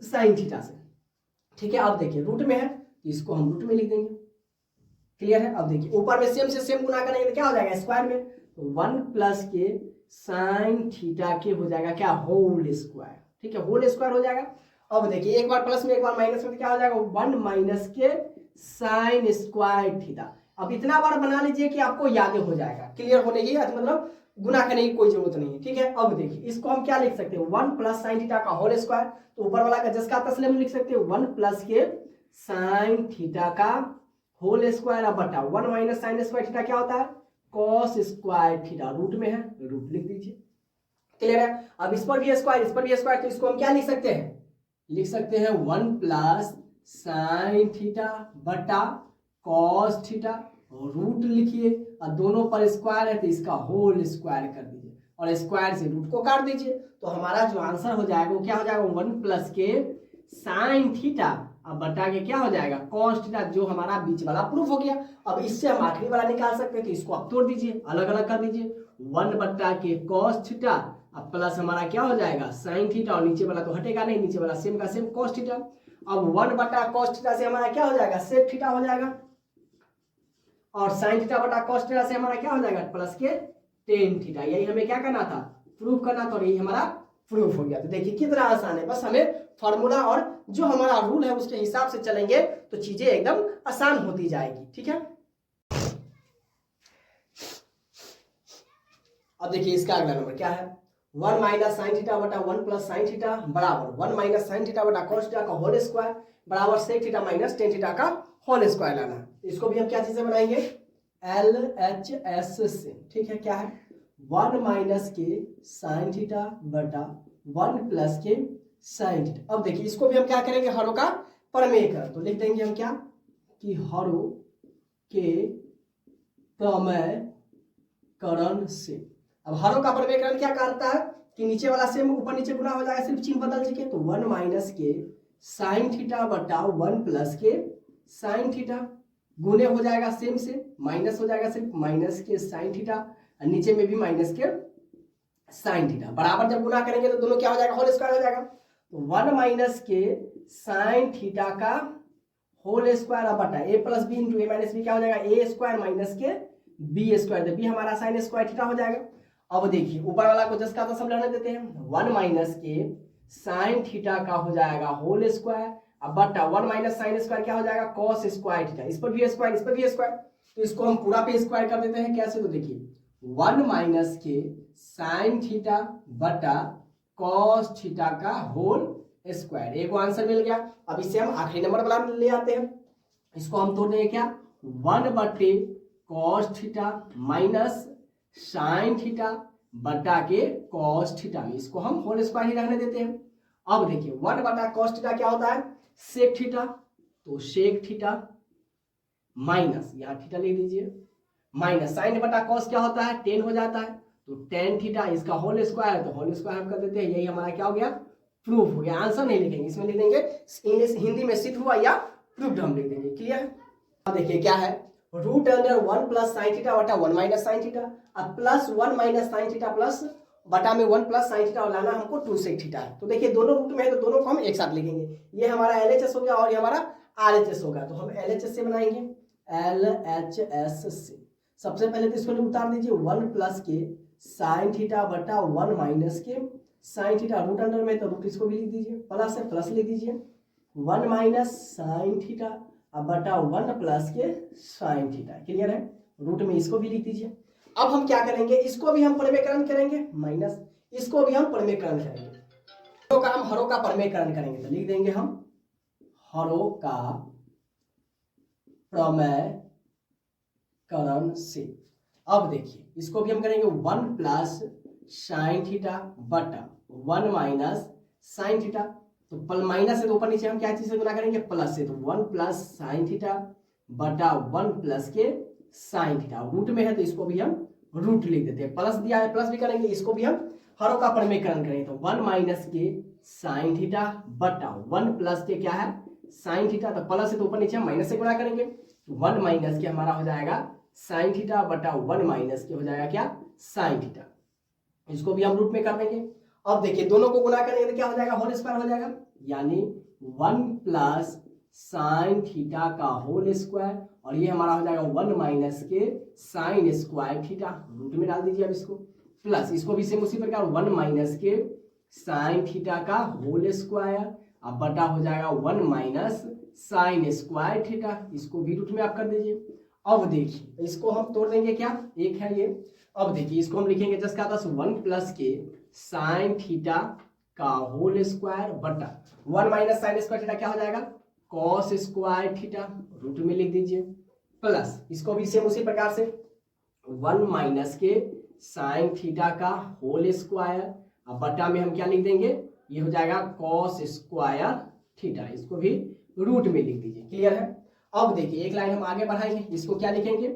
साइन थीटा से। ठीक है। अब देखिए रूट में है तो इसको हम रूट में लिख देंगे। क्लियर है। अब देखिए ऊपर में सेम से सेम गुणा करेंगे तो क्या हो जाएगा स्क्वायर में, तो 1 प्लस के साइन थीटा के हो जाएगा क्या होल स्क्वायर। ठीक है, होल स्क्वायर हो जाएगा। अब देखिए एक बार प्लस में एक बार माइनस में तो क्या हो जाएगा 1 माइनस के साइन स्क्वायर थीटा। अब इतना बार बना लीजिए कि आपको याद हो जाएगा, क्लियर होने की मतलब गुना करने की कोई जरूरत नहीं है। ठीक है। अब देखिए इसको हम क्या लिख सकते हैं 1 प्लस साइन थीटा का होल स्क्वायर, तो ऊपर वाला का जसका तसले हम लिख सकते हैं 1 प्लस के साइन थीटा का होल स्क्वायर बटा 1 माइनस साइन स्क्वायर थीटा क्या होता है कॉस स्क्वायर थीटा, रूट में है रूट लिख दीजिए। क्लियर है। अब इस पर भी स्क्वायर इस पर भी स्क्वायर, तो इसको हम क्या लिख सकते हैं, लिख सकते हैं 1 प्लस साइन थीटा बटा कॉस थीटा, और रूट लिखिए, और दोनों पर स्क्वायर है तो इसका होल स्क्वायर कर दीजिए, और स्क्वायर से रूट को काट दीजिए, तो हमारा जो आंसर हो जाएगा वो क्या हो जाएगा 1 प्लस के साइन थीटा अब बटा के क्या हो जाएगा कॉस थीटा, जो हमारा बीच वाला प्रूफ हो गया। अब इससे हम आखिरी वाला निकाल सकते हैं, तो इसको आप तोड़ दीजिए, अलग अलग कर दीजिए। 1 बटा के कॉस थीटा अब प्लस हमारा क्या हो जाएगा साइन थीटा, और नीचे वाला तो हटेगा नहीं, नीचे वाला सेम का सेम कॉस थीटा। अब 1 बटा कॉस थीटा से हमारा क्या हो जाएगा सेक थीटा हो जाएगा, और साइन थीटा बटा कॉस थीटा से हमारा क्या हो जाएगा प्लस के टेन थीटा। यही हमें क्या करना था प्रूफ करना था, और यही हमारा प्रूफ हो गया। तो देखिए कितना आसान है, बस हमें फॉर्मूला और जो हमारा रूल है उसके हिसाब से चलेंगे तो चीजें एकदम आसान होती जाएगी। ठीक है, अब देखिए इसका अगला नंबर क्या है 1 माइनस साइन थीटा बटा 1 प्लस साइन थीटा बराबर 1 माइनस साइन थीटा बटा कॉस थीटा का होल स्क्वायर बराबर sec theta minus tan theta का होल स्क्वायर लाना है। इसको भी हम क्या चीज से बनाएंगे LHS से। ठीक है, क्या है 1 माइनस के साइन थीटा बटा 1 प्लस के साइन थीटा। अब देखिए इसको भी हम क्या करेंगे हरों का प्रमेय कर, तो लिख देंगे हम क्या कि हरों के प्रमेयकरण से। अब हरों का प्रमेयकरण क्या करता है कि नीचे वाला सेम ऊपर नीचे गुना हो जाएगा, सिर्फ चिन्ह बदल दीजिए, तो 1 माइनस के साइन थीटा बटा 1 प्लस के साइन थीटा गुने हो जाएगा सेम से, माइनस हो जाएगा सिर्फ माइनस के साइन थीटा, और नीचे में भी माइनस के साइन थीटा बराबर जब गुना करेंगे तो दोनों क्या हो जाएगा होल स्क्वायर हो जाएगा। तो 1 माइनस के साइन थीटा का होल स्क्वायर अब बटा ए plus B into A minus B क्या हो जाएगा ए स्क्वायर माइनस के बी स्क्वायर, तो बी हमारा साइन स्क्वायर थीटा हो जाएगा। अब देखिए ऊपर वाला को जस का तो सब रहने देते हैं, 1 माइनस के साइन थीटा का हो जाएगा होल स्क्वायर अब बटा 1 माइनस साइन स्क्वायर क्या हो जाएगा कॉस स्क्वायर थीटा, इस पर भी स्क्वायर इस पर भी स्क्वायर, तो इसको हम पूरा पे स्क्वायर कर देते हैं। कैसे, तो देखिए 1 माइनस के साइन थीटा बटा कॉस थीटा का होल स्क्वायर, एक आंसर मिल गया। अब इससे हम आखिरी नंबर वाला ले आते हैं, इसको हम तोड़ देंगे क्या 1 बटे cos theta minus sine theta बटा के कॉस थीटा में, इसको हम होल स्क्वायर ही रहने देते हैं। अब देखिए 1 बटा कॉस थीटा क्या होता है सेक थीटा, तो सेक थीटा माइनस यहाँ थीटा लिख दीजिए, माइनस साइन बटा कॉस क्या होता है टेन हो जाता है, तो टेन थीटा इसका होल स्क्वायर है, तो होल स्क्वायर हम कर देते हैं। यही हमारा क्या हो गया प्रूफ हो गया। आंसर नहीं लिखेंगे, इसमें लिख देंगे इंग्लिश हिंदी में सिद्ध हुआ या प्रूफ्ड हम लिख देंगे। क्लियर। अब देखिए क्या है root under 1 plus sine theta बटा 1 माइनस साइन थीटा, अब plus 1 minus sine theta plus बटा में 1 प्लस साइन थीटा और लाना हमको 2 सेक थीटा है। तो देखिए दोनों रूट में है तो दोनों को हम एक साथ लिखेंगे, ये हमारा LHS हो गया और ये हमारा RHS होगा, तो हम LHS से बनाएंगे LHS से। सबसे पहले तो इसको उतार दीजिए 1 प्लस के साइन थीटा बटा 1 माइनस के साइन थीटा, रूट अंडर में तो रूट इसको भी लिख दीजिए, प्लस है प्लस लिख दीजिए 1 माइनस साइन थीटा अब बटा 1 प्लस के साइन थीटा। क्लियर है, रूट में इसको भी लिख दीजिए। अब हम क्या करेंगे इसको भी हम प्रमेयकरण करेंगे, माइनस इसको भी हम प्रमेयकरण करेंगे, हरों का हम हरों का प्रमेयकरण करेंगे, तो लिख देंगे हम हरों का प्रमेयकरण से। अब देखिए इसको भी हम करेंगे 1 प्लस साइन थीटा बटा 1 माइनस साइन थीटा, तो माइनस से तो ऊपर नीचे हम क्या चीज से गुना करेंगे प्लस से, तो 1 प्लस साइन थीटा बटा 1 प्लस के साइन थीटा, रूट में है तो इसको भी हम रूट लिख देते हैं, प्लस दिया है प्लस भी करेंगे, इसको भी हम हरों का प्रमेयकरण करेंगे, तो 1 माइनस के साइन थीटा बटा 1 प्लस के क्या है साइन थीटा, तो प्लस से तो ऊपर नीचे हम माइनस से गुणा करेंगे, 1 माइनस के हमारा हो जाएगा साइन थीटा बटा 1 माइनस के हो जाएगा क्या साइन थीटा, इसको भी हम रूट में कर देंगे। अब देखिए दोनों को गुणा करेंगे तो क्या हो जाएगा होल स्क्वायर हो जाएगा, यानी 1 प्लस साइन थीटा का होल स्क्वायर और ये हमारा हो जाएगा 1 माइनस के साइन स्क्वायर थीटा, रूट में डाल दीजिए अब इसको, प्लस इसको भी सेम उसी प्रकार 1 माइनस के साइन थीटा का होल स्क्वायर अब बटा हो जाएगा 1 माइनस साइन स्क्वायर थीटा, इसको भी रूट में आप कर दीजिए। अब देखिए इसको हम तोड़ देंगे क्या, एक है ये, अब देखिए इसको हम लिखेंगे जस्ट का 1 प्लस के साइन थीटा का होल स्क्वायर बटा 1 माइनस साइन स्क्वायर थीटा क्या हो जाएगा कॉस स्क्वायर थीटा, रूट में लिख दीजिए, प्लस इसको भी सेम उसी प्रकार से 1 माइनस के साइन थीटा का होल स्क्वायर अब बटा में हम क्या लिख देंगे ये हो जाएगा कॉस स्क्वायर थीटा, इसको भी रूट में लिख दीजिए। क्लियर है। अब देखिए एक लाइन हम आगे बढ़ाएंगे, इसको क्या लिखेंगे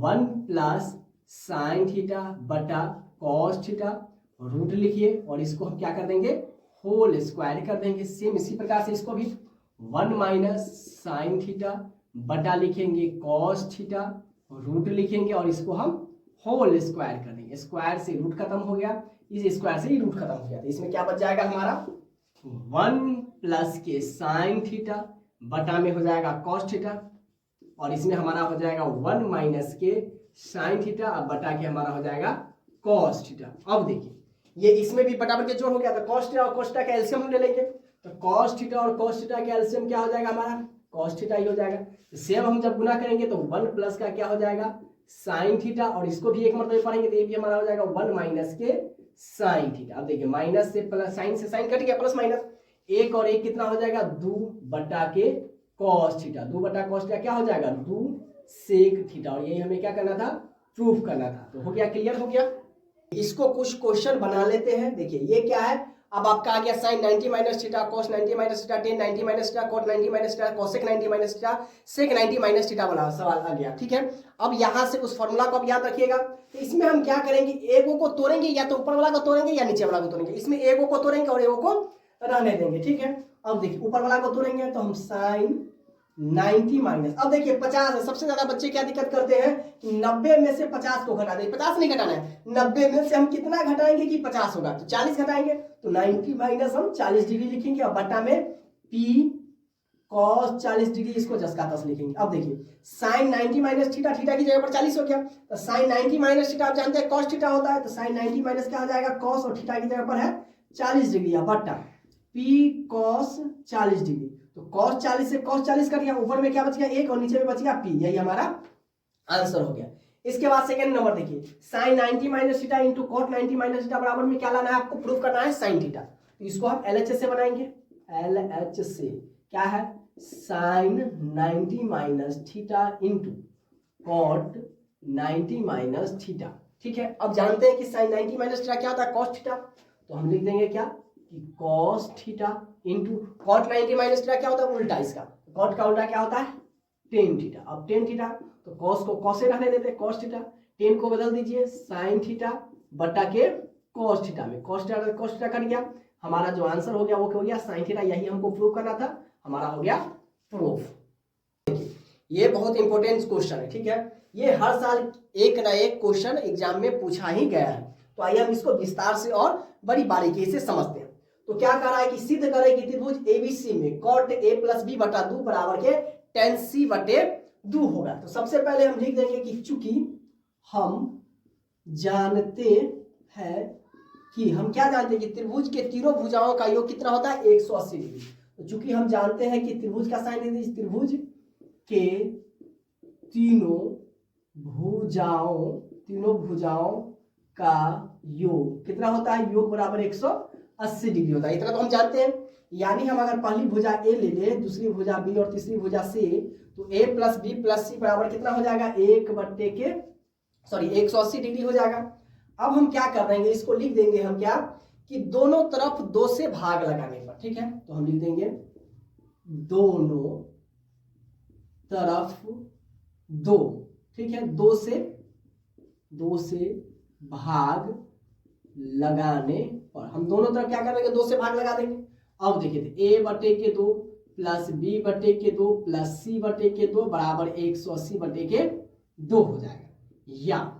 1 प्लस साइन थीटा बटा कॉस थीटा रूट लिखिए और इसको हम क्या कर देंगे, होल स्क्वायर कर देंगे। सेम इसी प्रकार से इसको भी 1 माइनस साइन थीटा बटा लिखेंगे कॉस थीटा, रूट लिखेंगे और इसको हम होल स्क्वायर कर देंगे। स्क्वायर से रूट खत्म हो गया, इस स्क्वायर से ही रूट खत्म हो गया, तो इसमें क्या बच जाएगा हमारा 1 प्लस के साइन थीटा बटा में हो जाएगा कॉस थीटा और इसमें हमारा हो जाएगा 1 माइनस के साइन थीटा अब बटा के हमारा हो जाएगा कॉस थीटा। अब देखिए ये इसमें भी बराबर के जोड़ हो गया, तो कॉस थीटा और कॉस थीटा का एलसीएम हम ले लेंगे, तो कॉस थीटा और कॉस थीटा का एलसीएम क्या हो जाएगा हमारा, कॉस थीटा ही हो जाएगा। सेम हम जब गुना करेंगे तो 1 प्लस का क्या हो जाएगा साइन थीटा और इसको भी एक मरतबा पढ़ेंगे तो ये भी हमारा हो जाएगा 1 माइनस के साइन थीटा। अब देखिए माइनस से प्लस, साइन से साइन कट गया, प्लस माइनस, एक और एक कितना हो जाएगा 2 बटा के कॉस थीटा, 2 बटा कॉस थीटा क्या हो जाएगा 2 सेक थीटा और यही हमें क्या करना था, प्रूफ करना था। तो हो गया, क्लियर हो गया। इसको कुछ क्वेश्चन बना लेते हैं। देखिए ये क्या है, अब आपका आ गया sine 90 minus theta, cos 90 minus theta, tan 90 minus theta, cot 90 minus theta, cosec 90 minus theta, sec 90 minus theta वाला सवाल आ गया। ठीक है, अब यहां से उस फॉर्मूला को आप याद रखिएगा। तो इसमें हम क्या करेंगे, एगो को तोड़ेंगे, या तो ऊपर वाला को तोड़ेंगे या नीचे वाला को तोड़ेंगे। इसमें एगो को तोड़ेंगे और एगो को रहने देंगे। ठीक है, अब देखिए ऊपर वाला को तोड़ेंगे तो हम साइन 90 माइनस, अब देखिए 50 है, सबसे ज्यादा बच्चे क्या दिक्कत करते हैं कि 90 में से 50 को घटा देंगे, 50 नहीं घटाना है, 90 में से हम कितना घटाएंगे कि 50 होगा, तो 40 घटाएंगे, तो 90 माइनस हम 40 डिग्री लिखेंगे और बटा में पी कॉस 40 डिग्री, इसको 10 का 10 लिखेंगे। अब देखिए साइन 90 माइनस थीटा, थीटा की जगह पर 40 हो गया, तो साइन 90 माइनस थीटा आप जानते हैं कॉस थीटा होता है, तो साइन 90 माइनस क्या हो जाएगा कॉस, और थीटा की जगह पर है 40 डिग्री बटा पी कॉस 40 डिग्री, तो कॉस 40 से कॉस 40 कर दिया, ऊपर में क्या बच गया 1 और नीचे में बच गया पी, यही हमारा आंसर हो गया। इसके बाद सेकंड नंबर देखिए, sine 90 minus theta into cot 90 minus theta बराबर में क्या लाना है आपको, प्रूफ करना है साइन थीटा, तो इसको हम एलएचएस से बनाएंगे। एलएचएस से क्या है, sine 90 minus theta into cot 90 minus theta. ठीक है, अब जानते हैं कि साइन 90 माइनस थीटा क्या होता है, कॉस थीटा, तो हम लिख देंगे क्या कि cos theta into cot 90 minus theta क्या होता है, उल्टा इसका, कॉट का उल्टा क्या होता है टेन थीटा। अब टेन थीटा तो कॉस को कॉस से रहने देते हैं, कॉस थीटा, टेन को बदल दीजिए साइन थीटा बटा के कॉस थीटा में, कॉस थीटा कट गया, हमारा जो आंसर हो गया वो हो गया साइन थीटा, यही हमको प्रूव करना था, हमारा हो गया प्रूफ। देखिए ये बहुत इंपॉर्टेंट क्वेश्चन है। ठीक है, ये हर साल एक ना एक क्वेश्चन एग्जाम में पूछा ही गया है, तो आइए हम इसको विस्तार से और बड़ी बारीकी से समझते हैं। तो क्या कह रहा है कि सिद्ध करें कि त्रिभुज एबीसी में कॉट ए प्लस बी बटा 2 बराबर के टेन सी बटे 2 होगा। तो सबसे पहले हम लिख देंगे कि चूंकि हम जानते हैं कि, हम क्या जानते हैं कि त्रिभुज के तीनों भुजाओं का योग कितना होता है 180 डिग्री, तो चूंकि हम जानते हैं कि त्रिभुज का साइन दे, त्रिभुज के तीनों भुजाओं का योग कितना होता है, योग बराबर 180 डिग्री होता है, इतना तो हम जानते हैं। यानी हम अगर पहली भुजा ए ले ले, दूसरी भुजा बी और तीसरी भुजा सी, तो ए प्लस बी प्लस सी बराबर कितना हो जाएगा 180 डिग्री हो जाएगा। अब हम क्या कर देंगे, इसको लिख देंगे हम क्या कि दोनों तरफ 2 से भाग लगाने पर। ठीक है, तो हम लिख देंगे दोनों तरफ 2, ठीक है, 2 से भाग लगाने पर हम दोनों तरफ क्या कर देंगे 2 से भाग लगा देंगे। अब देखिए ए बटे के 2 प्लस बी बटे के 2 प्लस सी बटे के 2 बराबर 180 बटे के 2 हो जाएगा, या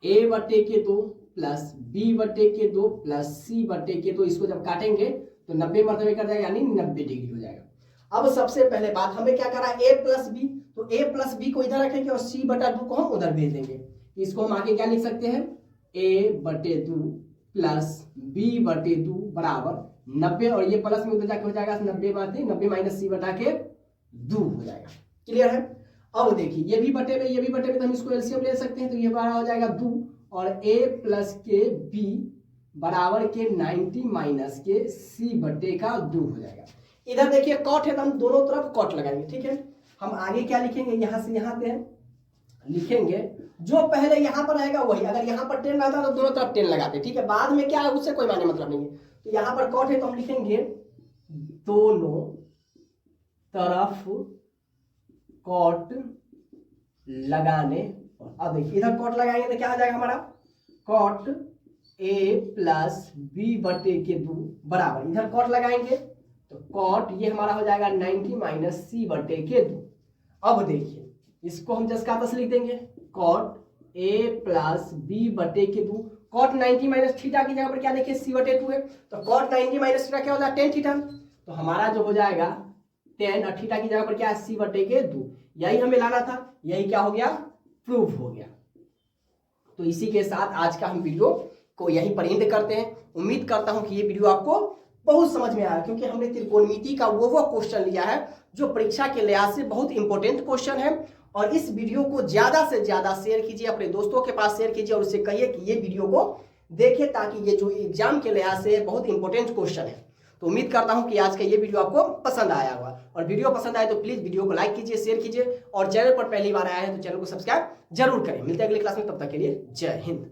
ए बटे के 2 प्लस बी बटे के 2 प्लस सी बटे के 2, इसको जब काटेंगे तो 90 मरतबे कर जाएगा, यानी 90 डिग्री हो जाएगा। अब सबसे पहले बात हमें क्या करा ए प्लस बी, तो ए प्लस बी को इधर रखेंगे और सी बटा 2 को हम उधर भेज देंगे, इसको हम आगे क्या लिख सकते हैं ए बटे 2 प्लस बी बटे 2 बराबर 90, और ये प्लस में उधर जाके हो जाएगा 90 माइनस सी बटा के 2 हो जाएगा। क्लियर है। अब देखिए ये भी बटे में तो हम इसको एलसीएम ले सकते हैं, तो ये हमारा हो जाएगा 2 और ए प्लस के बी बराबर के 90 माइनस के सी बटे का 2 हो जाएगा। इधर देखिए कॉट है तो हम दोनों तरफ कॉट लगाएंगे। ठीक है, हम आगे क्या लिखेंगे, यहां से यहां पे लिखेंगे जो पहले यहां पर रहेगा वही, अगर यहां पर 10 रहता तो दोनों तरफ 10 लगाते। ठीक है, बाद में क्या है उससे कोई माने मतलब नहीं है। तो यहां पर कॉट है तो हम लिखेंगे दोनों तरफ कॉट लगाने। अब देखिए इधर कॉट लगाएंगे तो क्या हो जाएगा हमारा कॉट ए प्लस बी बटे के 2 बराबर, इधर कॉट लगाएंगे तो कॉट ये हमारा हो जाएगा 90 माइनस सी बटे के 2। अब देखिए इसको हम जस का तस लिख देंगे, कॉट ए प्लस बी बटे के 2। कॉट 90 माइनस थीटा की जगह पर क्या देखिए सी बटे 2 है, तो कॉट 90 माइनस थीटा क्या होता है 10 थीटा, तो हमारा जो हो जाएगा 10 और थीटा की जगह पर क्या है सी बटे के 2। यही हमें लाना था, यही क्या हो गया प्रूव हो गया। तो इसी के साथ आज का हम वीडियो को यहीं पर एंड करते हैं। उम्मीद करता हूं कि ये वीडियो आपको बहुत समझ में आया, क्योंकि हमने त्रिकोणमिति का वो क्वेश्चन लिया है जो परीक्षा के लिहाज से बहुत इंपॉर्टेंट क्वेश्चन है। और इस वीडियो को ज्यादा से ज्यादा शेयर कीजिए, अपने दोस्तों के पास शेयर कीजिए और उससे कहिए कि ये वीडियो को देखे, ताकि ये जो एग्जाम के लिहाज से बहुत इंपॉर्टेंट क्वेश्चन है। तो उम्मीद करता हूं कि आज का ये वीडियो आपको पसंद आया होगा, और वीडियो पसंद आए तो प्लीज वीडियो को लाइक कीजिए, शेयर कीजिए, और चैनल पर पहली बार आया है तो चैनल को सब्सक्राइब जरूर करें। मिलते हैं अगली क्लास में, तब तक के लिए जय हिंद।